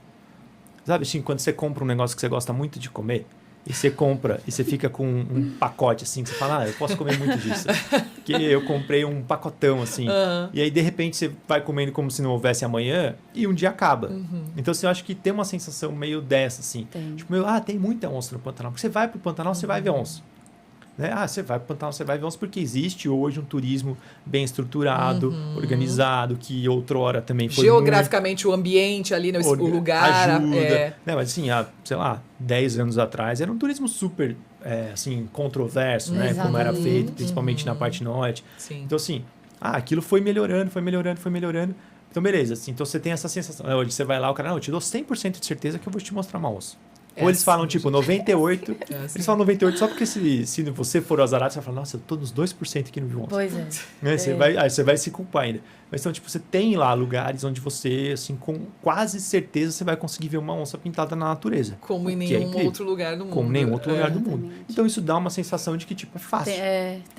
Sabe, assim, quando você compra um negócio que você gosta muito de comer, e você compra, e você fica com um pacote, assim, que você fala, eu posso comer muito disso. Porque eu comprei um pacotão, assim. E aí, de repente, você vai comendo como se não houvesse amanhã, e um dia acaba. Então, assim, eu acho que tem uma sensação meio dessa, assim. Tipo, tem muita onça no Pantanal. Porque você vai pro Pantanal, você vai ver onça. Né? Você vai pro Pantanal, você vai ver onça, porque existe hoje um turismo bem estruturado, organizado, que outrora também foi geograficamente o ambiente ali, né, o lugar ajuda. Né? Mas assim, sei lá, 10 anos atrás era um turismo super assim, controverso, né? Como era feito, principalmente na parte norte. Sim. Então assim, aquilo foi melhorando. Então beleza, assim, então você tem essa sensação, hoje você vai lá, o cara, não, eu te dou 100% de certeza que eu vou te mostrar uma onça. Ou eles falam, tipo, 98. Eles falam 98 só porque se você for azarado, você vai falar, nossa, eu tô nos 2% aqui no Viu Onça. Pois é. Né? Você vai se culpar ainda. Mas então, tipo, você tem lá lugares onde você, assim, com quase certeza, você vai conseguir ver uma onça pintada na natureza. Como em nenhum outro lugar do mundo. Como nenhum outro lugar do mundo. Então, isso dá uma sensação de que, tipo, é fácil.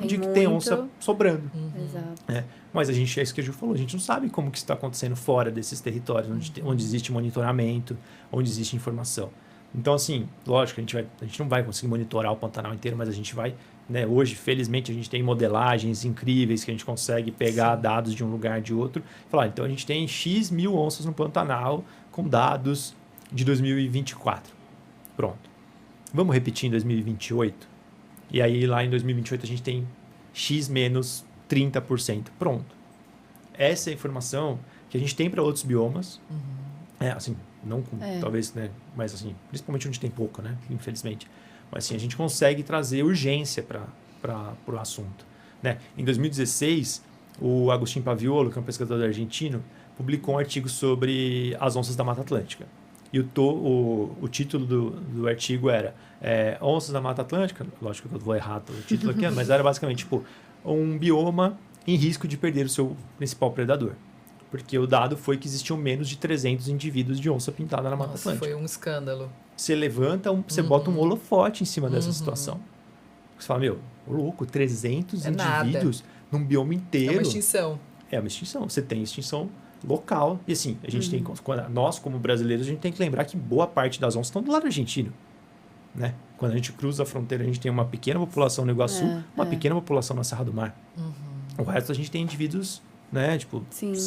De que tem onça sobrando. Exato. Mas é isso que a Ju falou, a gente não sabe como que isso está acontecendo fora desses territórios, onde existe monitoramento, onde existe informação. Então, assim, lógico, a gente não vai conseguir monitorar o Pantanal inteiro, mas a gente vai, né? Hoje, felizmente, a gente tem modelagens incríveis que a gente consegue pegar dados de um lugar de outro e falar, então a gente tem X mil onças no Pantanal com dados de 2024. Pronto. Vamos repetir em 2028? E aí, lá em 2028, a gente tem X menos 30%. Pronto. Essa é a informação que a gente tem para outros biomas. Assim, não com, talvez, né? Mas assim, principalmente onde tem pouco, né? Infelizmente. Mas assim, a gente consegue trazer urgência para o assunto. Né? Em 2016, o Agustín Paviolo, que é um pesquisador argentino, publicou um artigo sobre as onças da Mata Atlântica. E o título do artigo era Onças da Mata Atlântica, lógico que eu vou errar o título aqui, mas era basicamente tipo, um bioma em risco de perder o seu principal predador. Porque o dado foi que existiam menos de 300 indivíduos de onça pintada na Mata Atlântica. Foi um escândalo. Você levanta, você bota um holofote em cima dessa situação. Você fala, louco, 300 indivíduos num bioma inteiro. É uma extinção. É uma extinção. Você tem extinção local. E assim, a gente tem, nós como brasileiros, a gente tem que lembrar que boa parte das onças estão do lado argentino. Né? Quando a gente cruza a fronteira, a gente tem uma pequena população no Iguaçu, uma pequena população na Serra do Mar. O resto a gente tem indivíduos, né, tipo,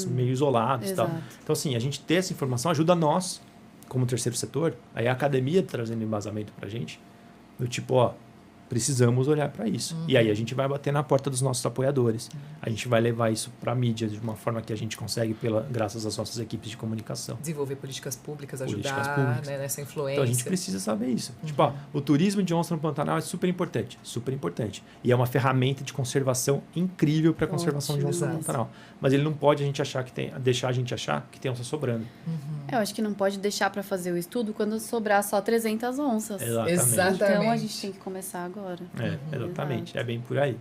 meio isolados e tal. Então, assim, a gente ter essa informação ajuda nós, como terceiro setor, aí a academia trazendo embasamento pra gente, do tipo, precisamos olhar para isso. E aí a gente vai bater na porta dos nossos apoiadores. A gente vai levar isso para a mídia de uma forma que a gente consegue graças às nossas equipes de comunicação. Desenvolver políticas públicas, ajudar né, nessa influência. Então a gente precisa saber isso. Tipo, o turismo de onça no Pantanal é super importante. Super importante. E é uma ferramenta de conservação incrível para a conservação de onça no Pantanal. Mas ele não pode deixar a gente achar que tem onça sobrando. Eu acho que não pode deixar para fazer o estudo quando sobrar só 300 onças. Exatamente. Então a gente tem que começar agora. Exatamente. É bem por aí.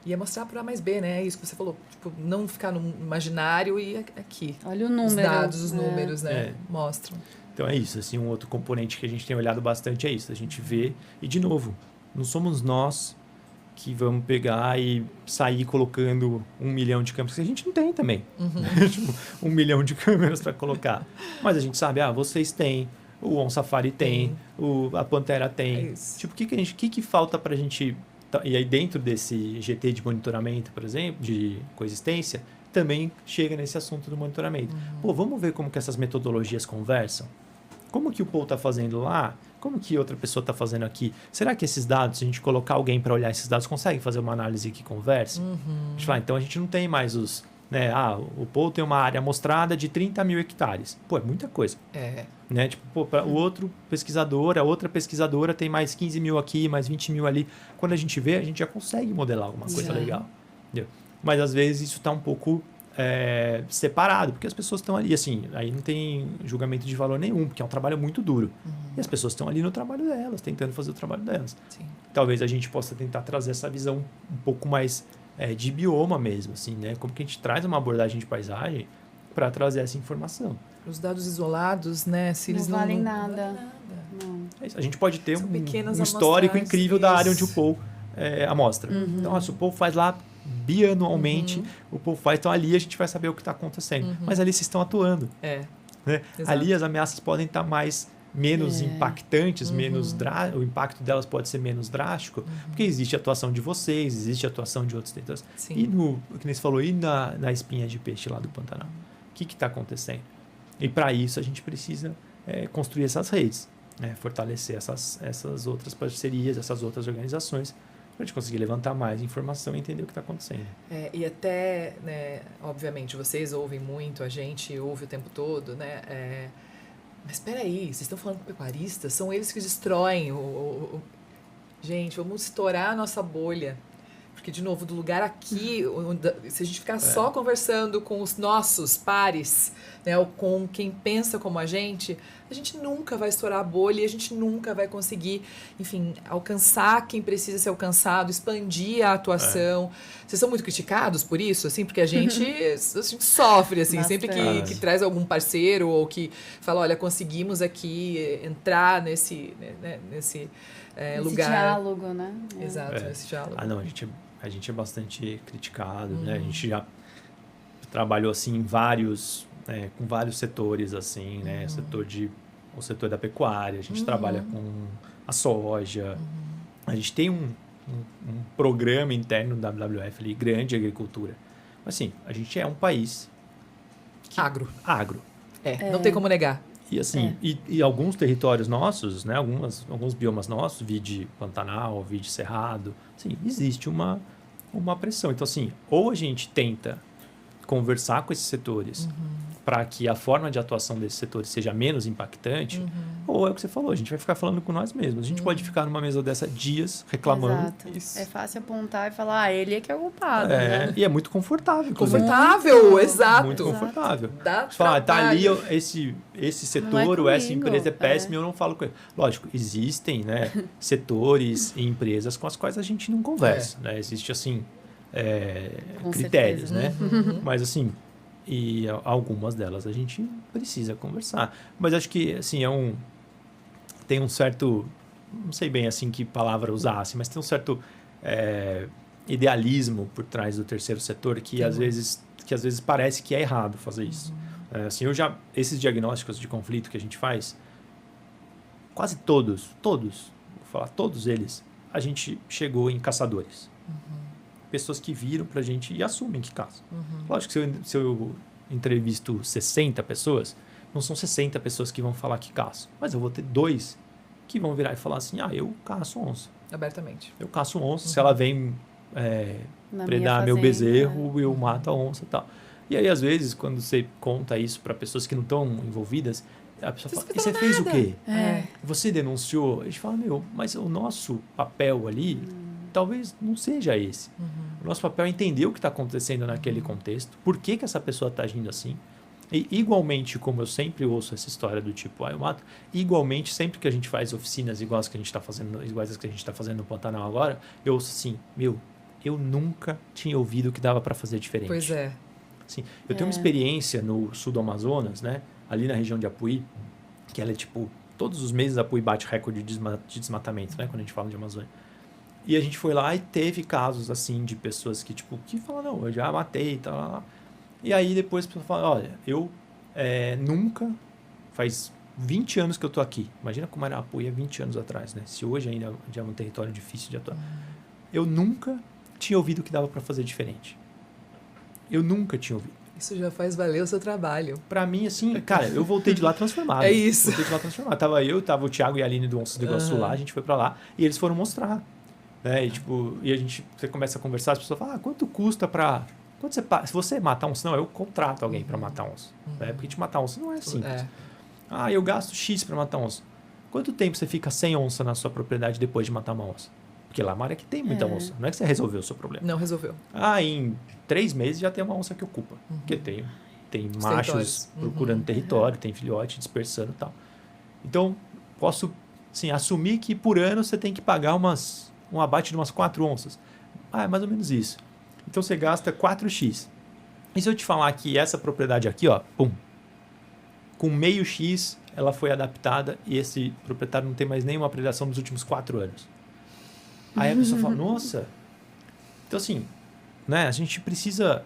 E é mostrar para A mais B, né? É isso que você falou. Tipo, não ficar no imaginário e aqui. Olha o número. Os dados, os números, né? Mostram. Então é isso. Assim, um outro componente que a gente tem olhado bastante é isso. A gente vê. E, de novo, não somos nós que vamos pegar e sair colocando 1 milhão de câmeras, que a gente não tem também. Tipo, 1 milhão de câmeras para colocar. Mas a gente sabe, vocês têm, o OnSafari tem, a Pantera tem. Tipo, o que falta para a gente... E aí dentro desse GT de monitoramento, por exemplo, de coexistência, também chega nesse assunto do monitoramento. Pô, vamos ver como que essas metodologias conversam? Como que o Paul está fazendo lá? Como que outra pessoa está fazendo aqui? Será que esses dados, se a gente colocar alguém para olhar esses dados, consegue fazer uma análise que converse? A gente fala, então a gente não tem mais os... Né, o Paul tem uma área amostrada de 30 mil hectares. Pô, é muita coisa. Né? Tipo, pô, o outro pesquisador, a outra pesquisadora tem mais 15 mil aqui, mais 20 mil ali. Quando a gente vê, a gente já consegue modelar alguma coisa legal. Entendeu? Mas às vezes isso está um pouco separado, porque as pessoas estão ali, assim, aí não tem julgamento de valor nenhum, porque é um trabalho muito duro. E as pessoas estão ali no trabalho delas, tentando fazer o trabalho delas. Sim. Talvez a gente possa tentar trazer essa visão um pouco mais de bioma mesmo, assim, né? Como que a gente traz uma abordagem de paisagem para trazer essa informação. Os dados isolados, né? Se eles não valem nada. Não. A gente pode ter um histórico incrível da área onde o Paul amostra. Então, se o Paul faz lá bianualmente, o Paul faz, então ali a gente vai saber o que está acontecendo. Mas ali vocês estão atuando. Né? Ali as ameaças podem estar menos impactantes, o impacto delas pode ser menos drástico, porque existe a atuação de vocês, existe a atuação de outros detentores. E que nem você falou, e na espinha de peixe lá do Pantanal? O que está acontecendo? E para isso a gente precisa construir essas redes, né? Fortalecer essas outras parcerias, essas outras organizações, para a gente conseguir levantar mais informação e entender o que está acontecendo. E até, né, obviamente, vocês ouvem muito, a gente ouve o tempo todo, né? Mas espera aí, vocês estão falando com pecuaristas? São eles que destroem Gente, vamos estourar a nossa bolha. Porque, de novo, do lugar aqui, se a gente ficar só conversando com os nossos pares, né, ou com quem pensa como a gente nunca vai estourar a bolha e a gente nunca vai conseguir, enfim, alcançar quem precisa ser alcançado, expandir a atuação. Vocês são muito criticados por isso, assim, porque a gente sofre, assim, bastante. sempre que traz algum parceiro ou que fala, olha, conseguimos aqui entrar nesse lugar. Diálogo, né? Exato, nesse diálogo. Não, a gente é bastante criticado, né? A gente já trabalhou assim com vários setores, assim, né? O setor da pecuária, a gente trabalha com a soja. A gente tem um programa interno da WWF ali, grande agricultura. Mas assim, a gente é um país Agro. Não tem como negar. E assim, e alguns territórios nossos, né? Alguns biomas nossos, vide Pantanal, vide Cerrado, assim, existe uma pressão. Então, assim, ou a gente tenta conversar com esses setores para que a forma de atuação desses setores seja menos impactante, ou é o que você falou, a gente vai ficar falando com nós mesmos. A gente pode ficar numa mesa dessa dias reclamando. Exato. Isso. É fácil apontar e falar, ele é que é o culpado. Né? E é muito confortável. Exato. Muito confortável. Dá você fala, tá ali esse setor ou essa empresa é péssima, eu não falo com ele. Lógico, existem, né, setores e empresas com as quais a gente não conversa. Né? Existe, assim, critérios, né? Mas, assim, e algumas delas a gente precisa conversar. Mas acho que, assim, tem um certo... Não sei bem, assim, que palavra usar, assim, mas tem um certo idealismo por trás do terceiro setor que às vezes parece que é errado fazer isso. Assim, esses diagnósticos de conflito que a gente faz, quase todos, vou falar todos eles, a gente chegou em caçadores. Pessoas que viram pra gente e assumem que caçam. Lógico que se eu entrevisto 60 pessoas, não são 60 pessoas que vão falar que caçam, mas eu vou ter 2 que vão virar e falar assim, eu caço onça. Abertamente. Eu caço onça, se ela vem predar meu bezerro, eu mato a onça e tal. E aí, às vezes, quando você conta isso para pessoas que não estão envolvidas, a pessoa fala, e você fez o quê? Você denunciou? A gente fala, mas o nosso papel ali talvez não seja esse. O nosso papel é entender o que está acontecendo naquele contexto, por que essa pessoa está agindo assim. E, igualmente, como eu sempre ouço essa história do tipo, eu mato, igualmente, sempre que a gente faz oficinas iguais que a gente está fazendo no Pantanal agora, eu ouço assim, eu nunca tinha ouvido que dava para fazer diferente. Pois é. Assim, eu tenho uma experiência no sul do Amazonas, né, ali na região de Apuí, que ela é tipo, todos os meses Apuí bate recorde de desmatamento, né, quando a gente fala de Amazônia. E a gente foi lá e teve casos, assim, de pessoas que, tipo, que falam, não, eu já matei e tal. E aí depois a pessoa fala, olha, eu nunca, faz 20 anos que eu tô aqui. Imagina como era a Apuí há 20 anos atrás, né? Se hoje ainda é um território difícil de atuar. Eu nunca tinha ouvido que dava para fazer diferente. Eu nunca tinha ouvido. Isso já faz valer o seu trabalho. Pra mim, assim, cara, eu voltei de lá transformado. É isso. Voltei de lá transformado. Tava o Thiago e a Aline do Onças do Iguaçu lá, a gente foi pra lá e eles foram mostrar. Né? E, tipo, você começa a conversar, as pessoas falam, quanto custa pra... se você matar onça, não, eu contrato alguém pra matar onça. Né? Porque te matar onça não é simples. Eu gasto X pra matar onça. Quanto tempo você fica sem onça na sua propriedade depois de matar uma onça? Porque lá é uma área que tem muita onça. Não é que você resolveu o seu problema. Não resolveu. Em 3 meses já tem uma onça que ocupa. Porque tem machos procurando território, tem filhote dispersando e tal. Então, posso assumir que por ano você tem que pagar um abate de umas 4 onças. É mais ou menos isso. Então, você gasta 4x. E se eu te falar que essa propriedade aqui, ó, com meio x, ela foi adaptada e esse proprietário não tem mais nenhuma predação nos últimos 4 anos. Aí a pessoa fala, nossa. Então, assim, né, a gente precisa...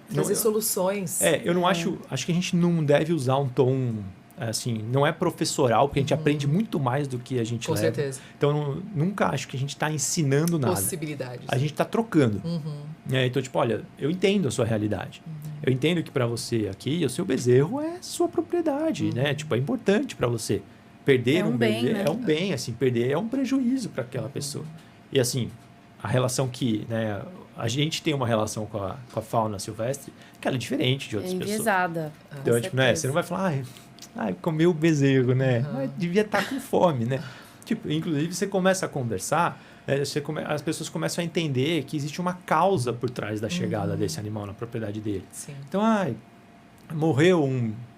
Trazer soluções. Eu não acho que a gente não deve usar um tom, assim, não é professoral, porque a gente aprende muito mais do que a gente leva. Com certeza. Então, nunca acho que a gente está ensinando nada. Possibilidades. A gente está trocando. Então, tipo, olha, eu entendo a sua realidade. Eu entendo que para você aqui, o seu bezerro é sua propriedade, né? Tipo, é importante para você. Perder um bezerro é um bem, assim, perder é um prejuízo para aquela pessoa. E, assim, a relação que, né, a gente tem uma relação com a fauna silvestre que ela é diferente de outras pessoas. Enviesada. Então, tipo, né, você não vai falar, comeu o bezerro, né? Mas devia estar com fome, né? Tipo, inclusive, você começa a conversar, as pessoas começam a entender que existe uma causa por trás da chegada desse animal na propriedade dele. Sim. Então, morreu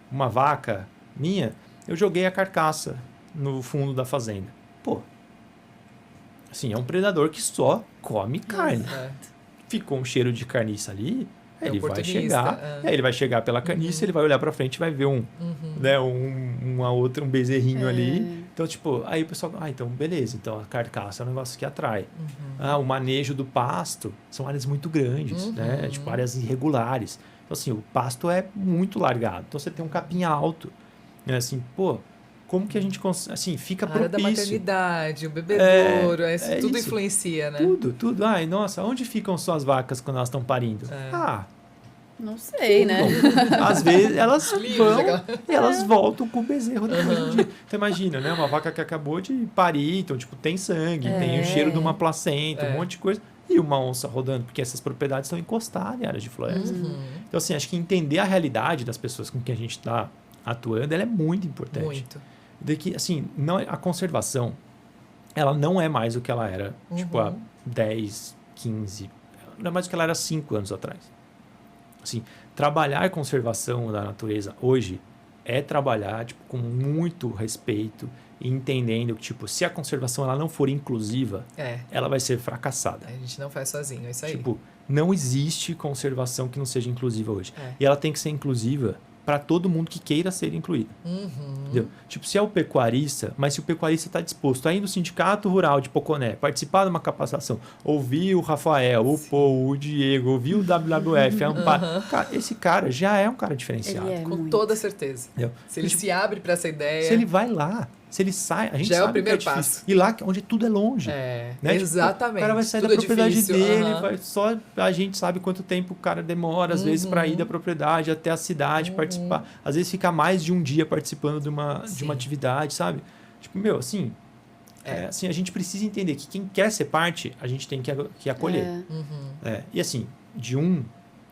uma vaca minha, eu joguei a carcaça no fundo da fazenda. Pô, assim, é um predador que só come carne. Ficou um cheiro de carniça ali, ele vai chegar. Ele vai chegar pela carniça, ele vai olhar pra frente e vai ver um bezerrinho ali. Então, tipo, aí o pessoal... então, beleza. Então, a carcaça é um negócio que atrai. O manejo do pasto são áreas muito grandes, né? Tipo, áreas irregulares. Então, assim, o pasto é muito largado. Então, você tem um capim alto. Né? Assim, como que a gente consegue... Assim, fica propício. A área da maternidade, o bebedouro, tudo isso influencia, né? Tudo. Nossa, onde ficam suas vacas quando elas estão parindo? Não sei, né? Às vezes elas vão e elas voltam com o bezerro depois de um dia. Então imagina, né? Uma vaca que acabou de parir, então tipo, tem sangue, tem o cheiro de uma placenta, um monte de coisa. E uma onça rodando, porque essas propriedades estão encostadas em áreas de floresta. Então assim, acho que entender a realidade das pessoas com quem a gente está atuando, ela é muito importante. Muito. De que, assim, a conservação, ela não é mais o que ela era, tipo, há 10, 15... Não é mais o que ela era 5 anos atrás. Assim, trabalhar conservação da natureza hoje é trabalhar, tipo, com muito respeito e entendendo que, tipo, se a conservação ela não for inclusiva, ela vai ser fracassada. A gente não faz sozinho, é isso aí. Tipo, não existe conservação que não seja inclusiva hoje. E ela tem que ser inclusiva para todo mundo que queira ser incluído. Entendeu? Tipo, se é o pecuarista, mas se o pecuarista está disposto a ir no Sindicato Rural de Poconé, participar de uma capacitação, ouvir o Rafael, o Paul, o Diego, ouvir o WWF, cara, esse cara já é um cara diferenciado. Com toda certeza. Entendeu? Se ele se abre para essa ideia... Se ele vai lá, se ele sai, a gente já sabe é o primeiro que é passo. Difícil. E lá onde tudo é longe. Né? Tipo, Exatamente. o cara vai sair tudo da propriedade dele, só a gente sabe quanto tempo o cara demora, às vezes, para ir da propriedade até a cidade, participar. Às vezes fica mais de um dia participando de uma atividade, sabe? Tipo, assim, assim, a gente precisa entender que quem quer ser parte, a gente tem que acolher. E assim, de um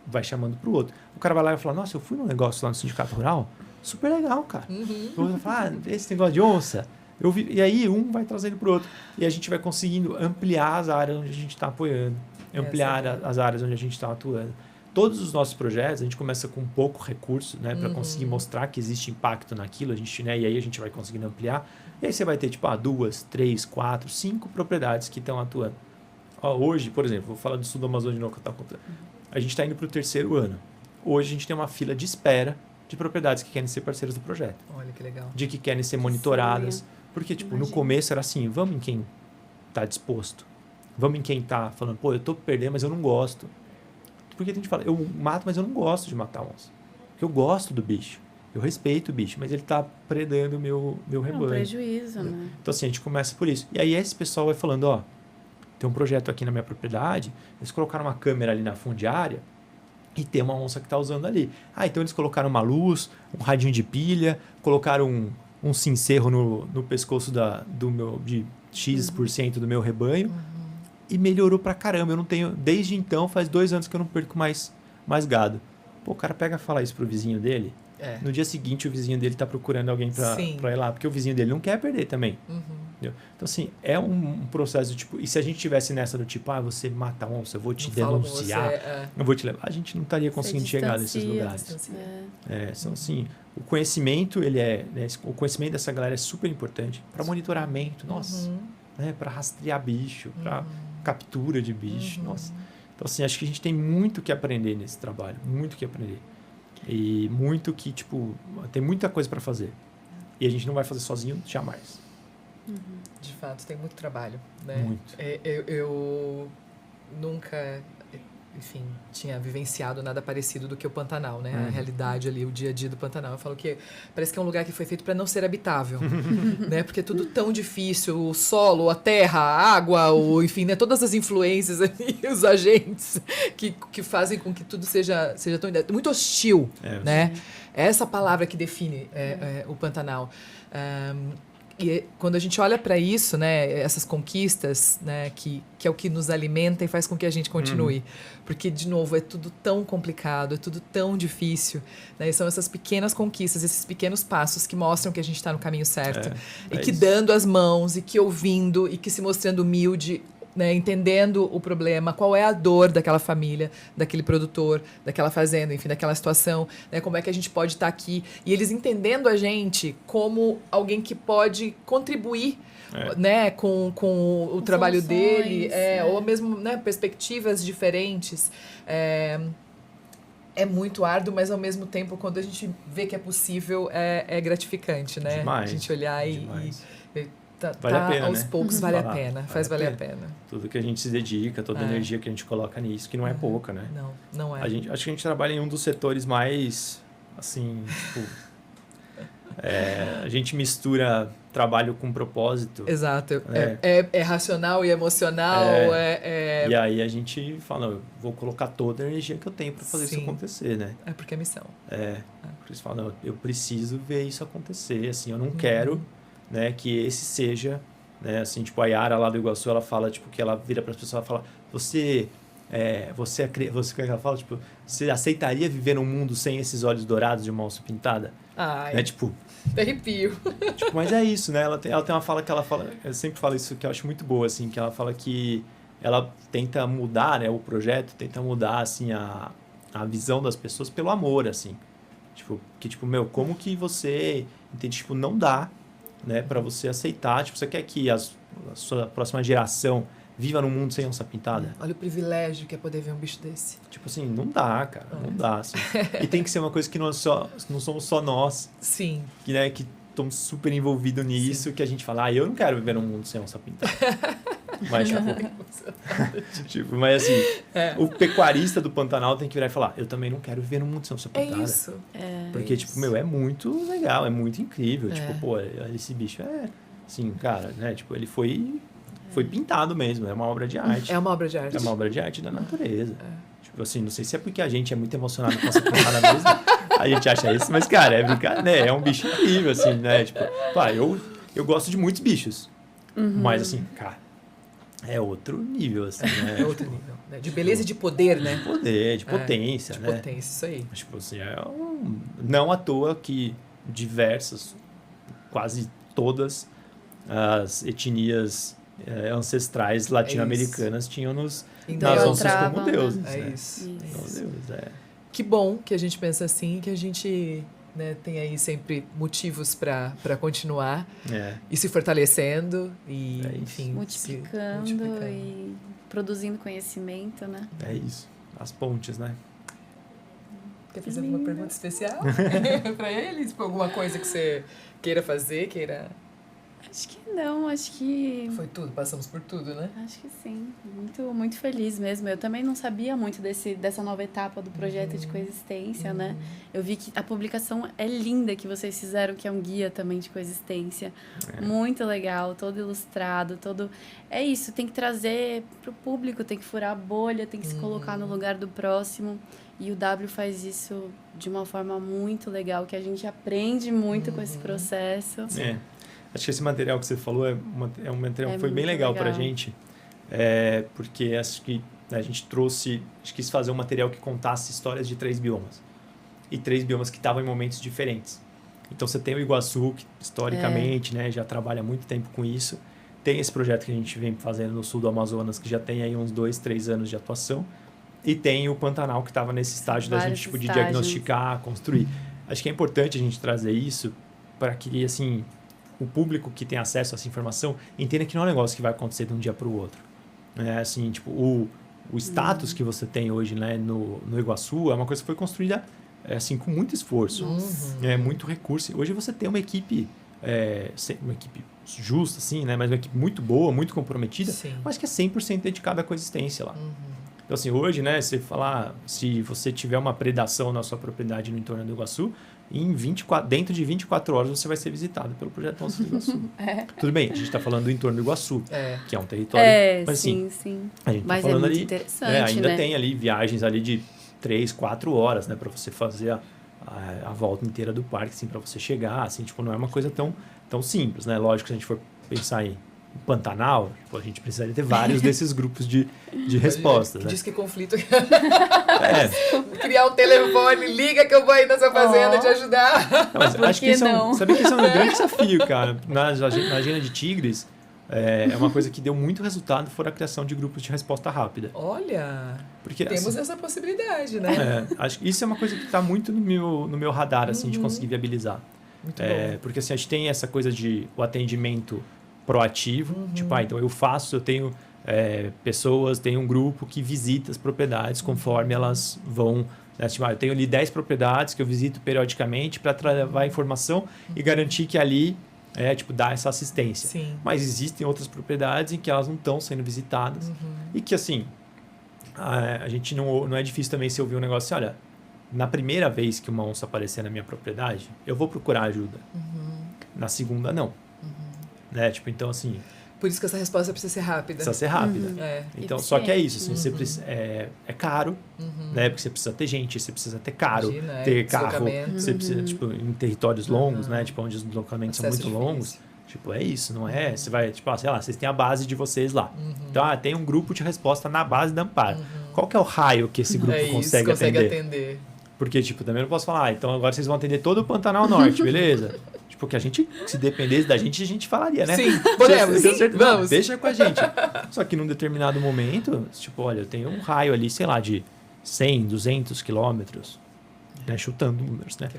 vai chamando pro outro. O cara vai lá e fala, nossa, eu fui num negócio lá no Sindicato Rural, super legal, cara. Eu vou falar, esse negócio de onça, eu vi, e aí um vai trazendo pro outro. E a gente vai conseguindo ampliar as áreas onde a gente está apoiando, ampliar as áreas onde a gente está atuando. Todos os nossos projetos, a gente começa com pouco recurso, né, para conseguir mostrar que existe impacto naquilo, a gente, né, e aí a gente vai conseguindo ampliar. E aí você vai ter, tipo, 2, 3, 4, 5 propriedades que estão atuando. Hoje, por exemplo, vou falar do sul do Amazonas de novo que eu estava contando. A gente está indo para o 3º ano. Hoje a gente tem uma fila de espera de propriedades que querem ser parceiras do projeto. Olha que legal. De que querem ser monitoradas. Porque, tipo, no começo era assim, vamos em quem tá disposto. Vamos em quem tá falando, pô, eu tô perdendo, mas eu não gosto. Porque a gente fala, eu mato, mas eu não gosto de matar onça. Porque eu gosto do bicho. Eu respeito o bicho, mas ele tá predando o meu rebanho. É um prejuízo, né? Então, assim, a gente começa por isso. E aí esse pessoal vai falando, ó, tem um projeto aqui na minha propriedade, eles colocaram uma câmera ali na fundiária e tem uma onça que tá usando ali. Ah, então eles colocaram uma luz, um radinho de pilha, colocaram um cincerro no pescoço de X% do meu rebanho e melhorou pra caramba. Eu não tenho, desde então, faz 2 anos que eu não perco mais gado. Pô, o cara pega e fala isso pro vizinho dele. No dia seguinte, o vizinho dele tá procurando alguém pra ir lá, porque o vizinho dele não quer perder também. Entendeu? Então, assim, é um processo, tipo... E se a gente tivesse nessa do tipo, você mata onça, eu vou te denunciar, eu vou te levar... A gente não estaria conseguindo chegar nesses lugares. São, assim... O conhecimento, o conhecimento dessa galera é super importante para monitoramento, nossa, né? Para rastrear bicho, para captura de bicho, nossa. Então, assim, acho que a gente tem muito que aprender nesse trabalho, muito que aprender. E muito que, tipo, tem muita coisa para fazer. E a gente não vai fazer sozinho jamais. De fato, tem muito trabalho, né? Muito. Eu nunca, enfim, tinha vivenciado nada parecido do que o Pantanal, né? A realidade ali, o dia a dia do Pantanal. Eu falo que parece que é um lugar que foi feito para não ser habitável, né? Porque é tudo tão difícil, o solo, a terra, a água, enfim, né? Todas as influências ali, os agentes que fazem com que tudo seja tão... Muito hostil, né? É essa palavra que define o Pantanal. E quando a gente olha para isso, né, essas conquistas, né, que é o que nos alimenta e faz com que a gente continue. Porque, de novo, é tudo tão complicado, é tudo tão difícil. Né, e são essas pequenas conquistas, esses pequenos passos que mostram que a gente está no caminho certo. E que dando as mãos, e que ouvindo, e que se mostrando humilde, né, entendendo o problema, qual é a dor daquela família, daquele produtor, daquela fazenda, enfim, daquela situação, né, como é que a gente pode estar aqui. E eles entendendo a gente como alguém que pode contribuir né, com o trabalho soluções, dele, ou mesmo, né, perspectivas diferentes. É muito árduo, mas ao mesmo tempo, quando a gente vê que é possível, é gratificante, né? Demais, a gente olhar e vale a pena, aos né? poucos vale a pena, faz valer a pena. Tudo que a gente se dedica, toda a energia que a gente coloca nisso, que não é pouca, né? Não é. Acho que a gente trabalha em um dos setores mais, assim, tipo... a gente mistura trabalho com propósito. Exato. Né? É racional e emocional. E aí a gente fala, eu vou colocar toda a energia que eu tenho para fazer isso acontecer, né? É porque é missão. Por isso fala, eu preciso ver isso acontecer, assim, eu não quero... Né, que esse seja, né, assim, tipo, a Yara lá do Iguaçu, ela fala, tipo, que ela vira para as pessoas e fala, você que ela fala, tipo, você aceitaria viver num mundo sem esses olhos dourados de uma onça pintada? Ai, né, tipo, arrepio. Tipo, mas é isso, né, ela tem uma fala que ela fala, eu sempre falo isso que eu acho muito boa, assim, que ela fala que ela tenta mudar, né, o projeto, tenta mudar, assim, a visão das pessoas pelo amor, assim, tipo, que, tipo, como que você entende, tipo, não dá, né, para você aceitar, tipo, você quer que a sua próxima geração viva num mundo sem onça pintada? Olha o privilégio que é poder ver um bicho desse. Tipo assim, não dá, cara, não dá, assim. E tem que ser uma coisa que não somos só nós. Sim. Que, né, que estamos super envolvidos nisso, Sim. Que a gente fala, eu não quero viver num mundo sem onça pintada. Mas, tipo, mas assim, o pecuarista do Pantanal tem que virar e falar, eu também não quero viver num mundo sem onça pintada. É isso. Porque, tipo, é muito legal, é muito incrível. Tipo, pô, esse bicho assim, cara, né? Tipo, ele foi pintado mesmo, é uma obra de arte. É uma obra de arte. É uma obra de arte da natureza. Tipo assim, não sei se é porque a gente é muito emocionado com essa pintada mesmo, a gente acha isso, mas, cara, é brincadeira, né? É um bicho incrível, assim, né? Tipo, pá, eu gosto de muitos bichos, mas, assim, cara, é outro nível, assim, né? É outro nível. Né? De beleza e de poder, né? De poder, de potência, né? De potência, isso aí. Tipo assim, não à toa que diversas, quase todas as etnias ancestrais latino-americanas tinham nas onças como deuses. É né? isso. Como deuses, Que bom que a gente pensa assim, que a gente... Né, tem aí sempre motivos para continuar e se fortalecendo e, enfim, multiplicando e produzindo conhecimento, né? É isso. As pontes, né? Quer fazer alguma pergunta especial para eles? Alguma coisa que você queira fazer, queira... Acho que não, acho que... Foi tudo, passamos por tudo, né? Acho que sim. Muito, muito feliz mesmo. Eu também não sabia muito dessa nova etapa do projeto de coexistência, né? Eu vi que a publicação é linda que vocês fizeram, que é um guia também de coexistência. Muito legal, todo ilustrado, todo... É isso, tem que trazer pro público, tem que furar a bolha, tem que se colocar no lugar do próximo. E o W faz isso de uma forma muito legal, que a gente aprende muito com esse processo. Acho que esse material que você falou é um material que foi bem legal pra gente, porque acho que a gente quis fazer um material que contasse histórias de 3 biomas. E 3 biomas que estavam em momentos diferentes. Então você tem o Iguaçu, que historicamente já trabalha há muito tempo com isso. Tem esse projeto que a gente vem fazendo no sul do Amazonas, que já tem aí uns 2, 3 anos de atuação. E tem o Pantanal, que estava nesse estágio da gente de diagnosticar, construir. Acho que é importante a gente trazer isso para que, assim, o público que tem acesso a essa informação entenda que não é um negócio que vai acontecer de um dia para o outro. Assim, tipo, o status que você tem hoje, né, no Iguaçu é uma coisa que foi construída assim, com muito esforço, muito recurso. Hoje você tem uma equipe justa, assim, né, mas uma equipe muito boa, muito comprometida, mas que é 100% dedicada à coexistência lá. Então, assim, hoje, né, se você tiver uma predação na sua propriedade no entorno do Iguaçu, dentro de 24 horas você vai ser visitado pelo Projeto Onças do Iguaçu. Tudo bem, a gente está falando do entorno do Iguaçu, que é um território... mas, assim, a gente mas tá falando muito ali, interessante, ainda tem ali viagens ali de 3, 4 horas, né, para você fazer a volta inteira do parque, assim, para você chegar, assim, tipo, não é uma coisa tão simples, né? Lógico, se a gente for pensar em Pantanal, a gente precisaria ter vários desses grupos de respostas. Diz que conflito. Criar um telefone, liga que eu vou aí na sua fazenda te ajudar. Não, mas acho que sabe que isso é um grande desafio, cara. Na agenda de Tigres, é uma coisa que deu muito resultado foi a criação de grupos de resposta rápida. Olha, porque, temos assim, essa possibilidade, né? Acho que isso é uma coisa que está muito no meu radar, assim, de conseguir viabilizar. Muito bom. Porque assim, a gente tem essa coisa de o atendimento proativo, tipo, então eu tenho pessoas, tenho um grupo que visita as propriedades conforme elas vão, né? Tipo, eu tenho ali 10 propriedades que eu visito periodicamente para levar informação e garantir que ali dar essa assistência. Sim. Mas existem outras propriedades em que elas não estão sendo visitadas e que, assim, a gente não é difícil também se ouvir um negócio assim, olha, na primeira vez que uma onça aparecer na minha propriedade, eu vou procurar ajuda. Na segunda, não. Né? Tipo, então, assim... Por isso que essa resposta precisa ser rápida. Precisa ser rápida. Então, só que é isso. Assim, você precisa, é caro, né? Porque você precisa ter gente, você precisa ter ter carro. Você precisa, tipo, em territórios longos, né? Tipo, onde os deslocamentos são muito longos. Tipo, é isso, não é? Você vai, tipo, sei lá, vocês têm a base de vocês lá. Então, tem um grupo de resposta na base da Amparo. Qual que é o raio que esse grupo consegue atender? Porque, tipo, também não posso falar, então agora vocês vão atender todo o Pantanal Norte, beleza? Porque a gente, se dependesse da gente falaria, né? Sim, podemos. Vamos. Deixa com a gente. Só que num determinado momento, tipo, olha, eu tenho um raio ali, sei lá, de 100, 200 quilômetros, né? Chutando números, né?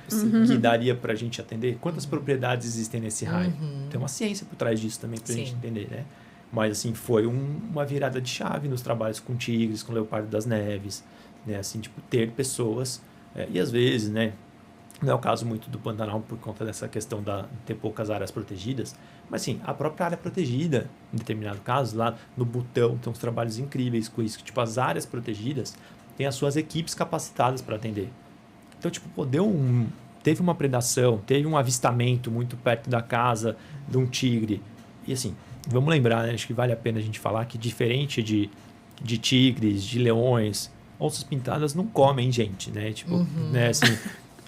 Que daria pra gente atender. Quantas propriedades existem nesse raio? Tem uma ciência por trás disso também pra gente entender, né? Mas, assim, foi uma virada de chave nos trabalhos com tigres, com leopardo das neves, né? Assim, tipo, ter pessoas... e às vezes, né? Não é o caso muito do Pantanal por conta dessa questão de ter poucas áreas protegidas, mas sim, a própria área protegida, em determinado caso, lá no Butão, tem uns trabalhos incríveis com isso, que tipo, as áreas protegidas têm as suas equipes capacitadas para atender. Então, tipo, teve uma predação, teve um avistamento muito perto da casa de um tigre. E assim, vamos lembrar, né? Acho que vale a pena a gente falar que diferente de tigres, de leões, onças pintadas não comem gente, né? Tipo, né, assim...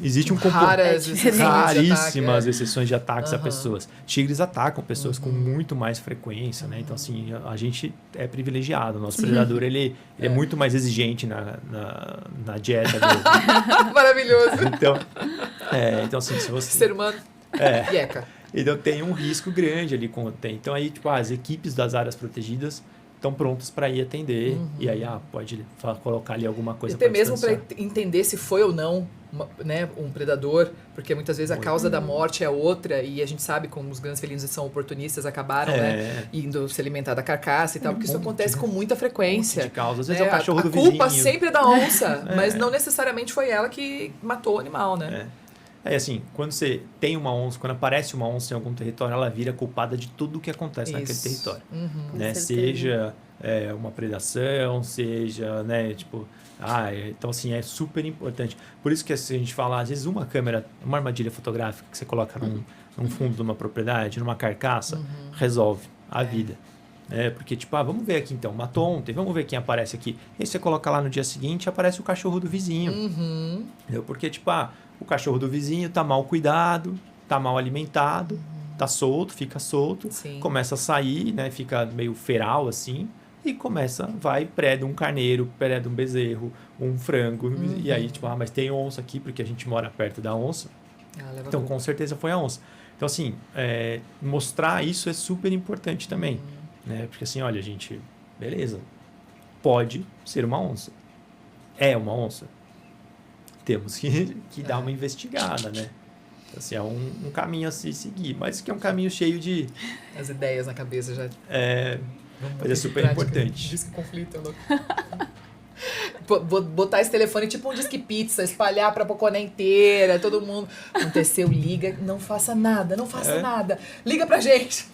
Existe um raríssimas exceções de ataques a pessoas. Tigres atacam pessoas com muito mais frequência, né? Então, assim, a gente é privilegiado. O nosso predador, ele é muito mais exigente na dieta dele. Maravilhoso. Então, assim, se você... Ser humano, ieca. Então, tem um risco grande ali. Então, aí, tipo, as equipes das áreas protegidas estão prontos para ir atender. E aí, pode colocar ali alguma coisa para mesmo para entender se foi ou não, né, um predador, porque muitas vezes a causa da morte é outra e a gente sabe como os grandes felinos são oportunistas, acabaram né, indo se alimentar da carcaça e tal, porque isso acontece com muita frequência. De causa. Às vezes é o cachorro do vizinho. A culpa vizinho. sempre é da onça, mas não necessariamente foi ela que matou o animal, né? É assim, quando você tem uma onça, quando aparece uma onça em algum território, ela vira culpada de tudo o que acontece naquele território. Né? Seja uma predação, seja, né, tipo... então assim, é super importante. Por isso que assim, a gente fala, às vezes uma câmera, uma armadilha fotográfica que você coloca num fundo de uma propriedade, numa carcaça, resolve a vida. Porque, tipo, vamos ver aqui então, matou ontem, vamos ver quem aparece aqui. E aí você coloca lá no dia seguinte, aparece o cachorro do vizinho. Entendeu? Porque, tipo, o cachorro do vizinho tá mal cuidado, tá mal alimentado, tá solto, fica solto, começa a sair, né? Fica meio feral, assim, e preda um carneiro, preda um bezerro, um frango. E aí, tipo, mas tem onça aqui, porque a gente mora perto da onça. Então, com certeza foi a onça. Então, assim, mostrar isso é super importante também. Né? Porque assim, olha, gente, beleza, pode ser uma onça. É uma onça. Temos que dar uma investigada, né? Então, assim, é um caminho a se seguir, mas que é um caminho cheio de... As ideias na cabeça já... mas é super importante. Disque conflito, é louco. Botar esse telefone tipo um disque pizza, espalhar pra Poconé inteira, todo mundo. Aconteceu, liga, não faça nada, nada. Liga pra gente.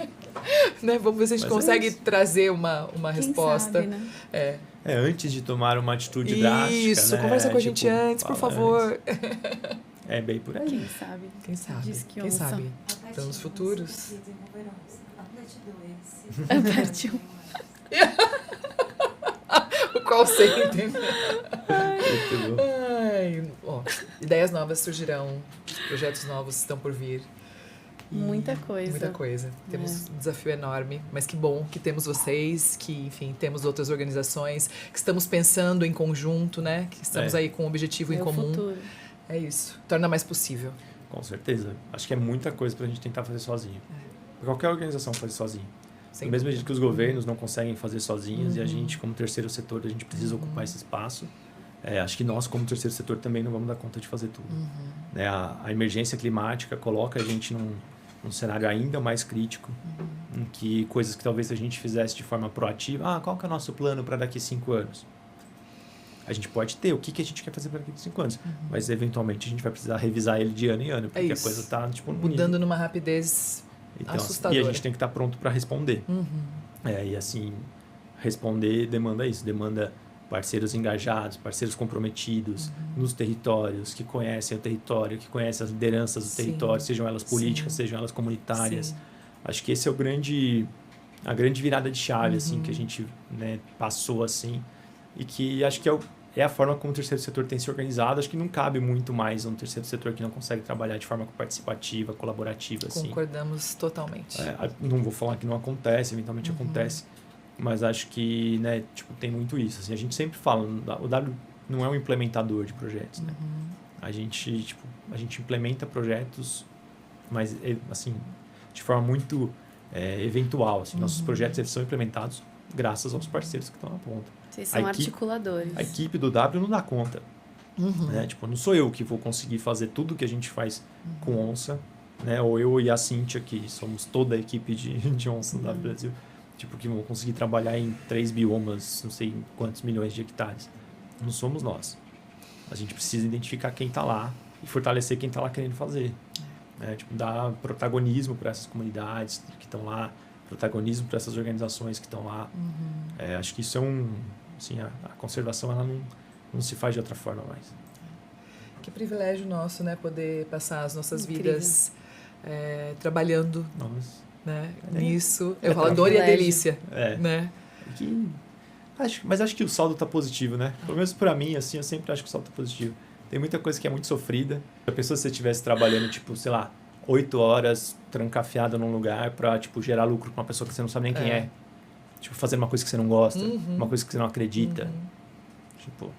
Né? Vamos ver se a gente consegue trazer uma resposta. Sabe, né? Antes de tomar uma atitude drástica. Isso, né? conversa com a gente antes, por favor. É bem por aí. Quem sabe? Diz que Quem sabe? Estamos futuros. A parte 1. O call center. Ideias novas surgirão, projetos novos estão por vir. Muita coisa. Temos um desafio enorme, mas que bom que temos vocês, que, enfim, temos outras organizações, que estamos pensando em conjunto, né? Que estamos aí com um objetivo em comum. Futuro. É isso. Torna mais possível. Com certeza. Acho que é muita coisa pra gente tentar fazer sozinho. Qualquer organização faz sozinho. Do mesmo jeito que os governos não conseguem fazer sozinhos e a gente, como terceiro setor, a gente precisa ocupar esse espaço. Acho que nós, como terceiro setor, também não vamos dar conta de fazer tudo. Né? A emergência climática coloca a gente num cenário ainda mais crítico, em que coisas que talvez a gente fizesse de forma proativa, qual que é o nosso plano para daqui a 5 anos? A gente pode ter o que a gente quer fazer para daqui a 5 anos, mas eventualmente a gente vai precisar revisar ele de ano em ano, porque a coisa está mudando numa rapidez assustadora. E a gente tem que estar pronto para responder. E assim, responder demanda isso, demanda parceiros engajados, parceiros comprometidos nos territórios, que conhecem o território, que conhecem as lideranças do território, sejam elas políticas, sejam elas comunitárias. Acho que esse é a grande virada de chave assim, que a gente, né, passou assim, e que acho que é a forma como o terceiro setor tem se organizado. Acho que não cabe muito mais um terceiro setor que não consegue trabalhar de forma participativa, colaborativa. Concordamos totalmente. Não vou falar que não acontece, eventualmente acontece, mas acho que, né, tipo, tem muito isso. Assim, a gente sempre fala, o W não é um implementador de projetos. Né? A gente implementa projetos, mas assim, de forma muito eventual. Assim, nossos projetos eles são implementados graças aos parceiros que estão na ponta. Vocês são articuladores. A equipe do W não dá conta. Né? Tipo, não sou eu que vou conseguir fazer tudo que a gente faz com onça, né? Ou eu e a Cíntia, que somos toda a equipe de onça do W Brasil, tipo, que vão conseguir trabalhar em 3 biomas, não sei quantos milhões de hectares. Não somos nós. A gente precisa identificar quem está lá e fortalecer quem está lá querendo fazer. Né? Tipo, dar protagonismo para essas comunidades que estão lá, protagonismo para essas organizações que estão lá. Acho que isso é assim, a conservação ela não se faz de outra forma mais. Que privilégio nosso, né? Poder passar as nossas vidas trabalhando né? Nisso. Eu falo, a dor e a delícia. Né? Mas acho que o saldo está positivo, né? Pelo menos para mim, assim, eu sempre acho que o saldo está positivo. Tem muita coisa que é muito sofrida. A pessoa, se você estivesse trabalhando, tipo, sei lá, 8 horas trancafiada num lugar para, tipo, gerar lucro para uma pessoa que você não sabe nem quem é. Tipo, fazendo uma coisa que você não gosta, uma coisa que você não acredita. Tipo,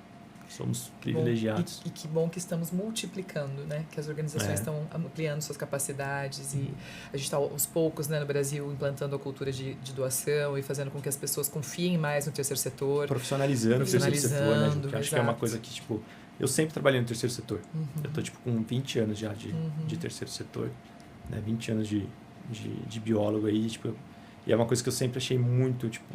somos privilegiados. E que bom que estamos multiplicando, né? Que as organizações estão ampliando suas capacidades e a gente está aos poucos, né, no Brasil, implantando a cultura de doação e fazendo com que as pessoas confiem mais no terceiro setor. Profissionalizando o terceiro setor, né, gente? Acho que é uma coisa que, tipo, eu sempre trabalhei no terceiro setor. Eu tô, tipo, com 20 anos já de terceiro setor, né? 20 anos de biólogo aí, tipo, E é uma coisa que eu sempre achei muito, tipo,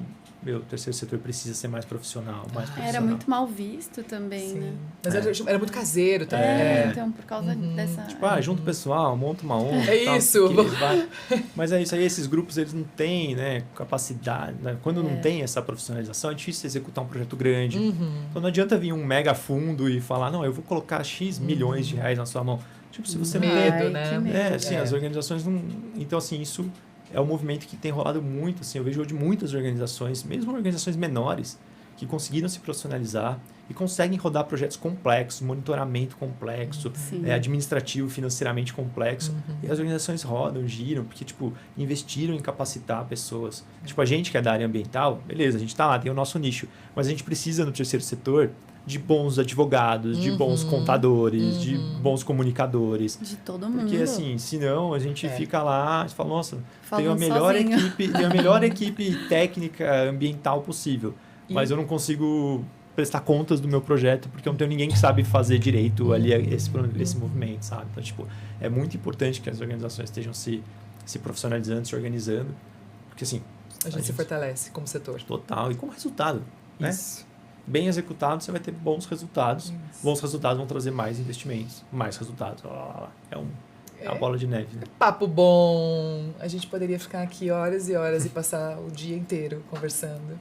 o terceiro setor precisa ser mais profissional, mais profissional. Era muito mal visto também, né? Mas era muito caseiro também. Então por causa dessa... Tipo, junta o pessoal, monta uma ONG. É tal, isso. Mas é isso aí, esses grupos, eles não têm, né, capacidade. Né? Quando não tem essa profissionalização, é difícil executar um projeto grande. Então não adianta vir um mega fundo e falar, não, eu vou colocar X milhões de reais na sua mão. Tipo, se você não tem... Medo, né? Assim, as organizações não... Então, assim, isso é um movimento que tem rolado muito, assim, eu vejo hoje muitas organizações, mesmo organizações menores, que conseguiram se profissionalizar e conseguem rodar projetos complexos, monitoramento complexo, administrativo, financeiramente complexo. E as organizações rodam, giram, porque, tipo, investiram em capacitar pessoas. Tipo, a gente que é da área ambiental, beleza, a gente tá lá, tem o nosso nicho, mas a gente precisa no terceiro setor de bons advogados, de bons contadores, de bons comunicadores. De todo mundo. Porque, assim, senão a gente fica lá e fala, nossa, tenho a Falando melhor equipe técnica ambiental possível, mas eu não consigo prestar contas do meu projeto porque eu não tenho ninguém que sabe fazer direito ali esse movimento, sabe? Então, tipo, é muito importante que as organizações estejam se profissionalizando, se organizando, porque, assim... A gente se fortalece como setor. Total. E como resultado, né? Isso. Bem executado, você vai ter bons resultados. Isso. Bons resultados vão trazer mais investimentos, mais resultados. É uma bola de neve. Né? Papo bom. A gente poderia ficar aqui horas e horas e passar o dia inteiro conversando.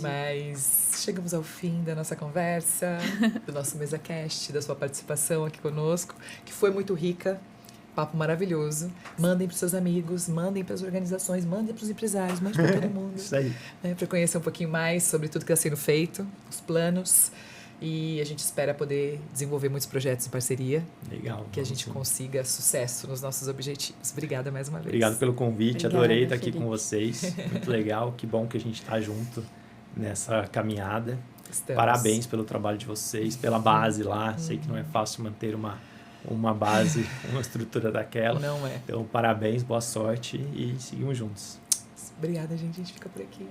Mas chegamos ao fim da nossa conversa, do nosso MesaCast, da sua participação aqui conosco, que foi muito rica. Papo maravilhoso. Mandem para os seus amigos, mandem para as organizações, mandem para os empresários, mandem para todo mundo. Isso aí. Né, para conhecer um pouquinho mais sobre tudo que está sendo feito, os planos. E a gente espera poder desenvolver muitos projetos em parceria. Legal. Que a gente consiga sucesso nos nossos objetivos. Obrigada mais uma vez. Obrigado pelo convite. Obrigada, adorei estar aqui Felipe. com vocês. Muito legal. Que bom que a gente está junto nessa caminhada. Estamos. Parabéns pelo trabalho de vocês, pela base lá. Sei que não é fácil manter uma base, uma estrutura daquela. Não é. Então, parabéns, boa sorte e seguimos juntos. Obrigada, gente. A gente fica por aqui.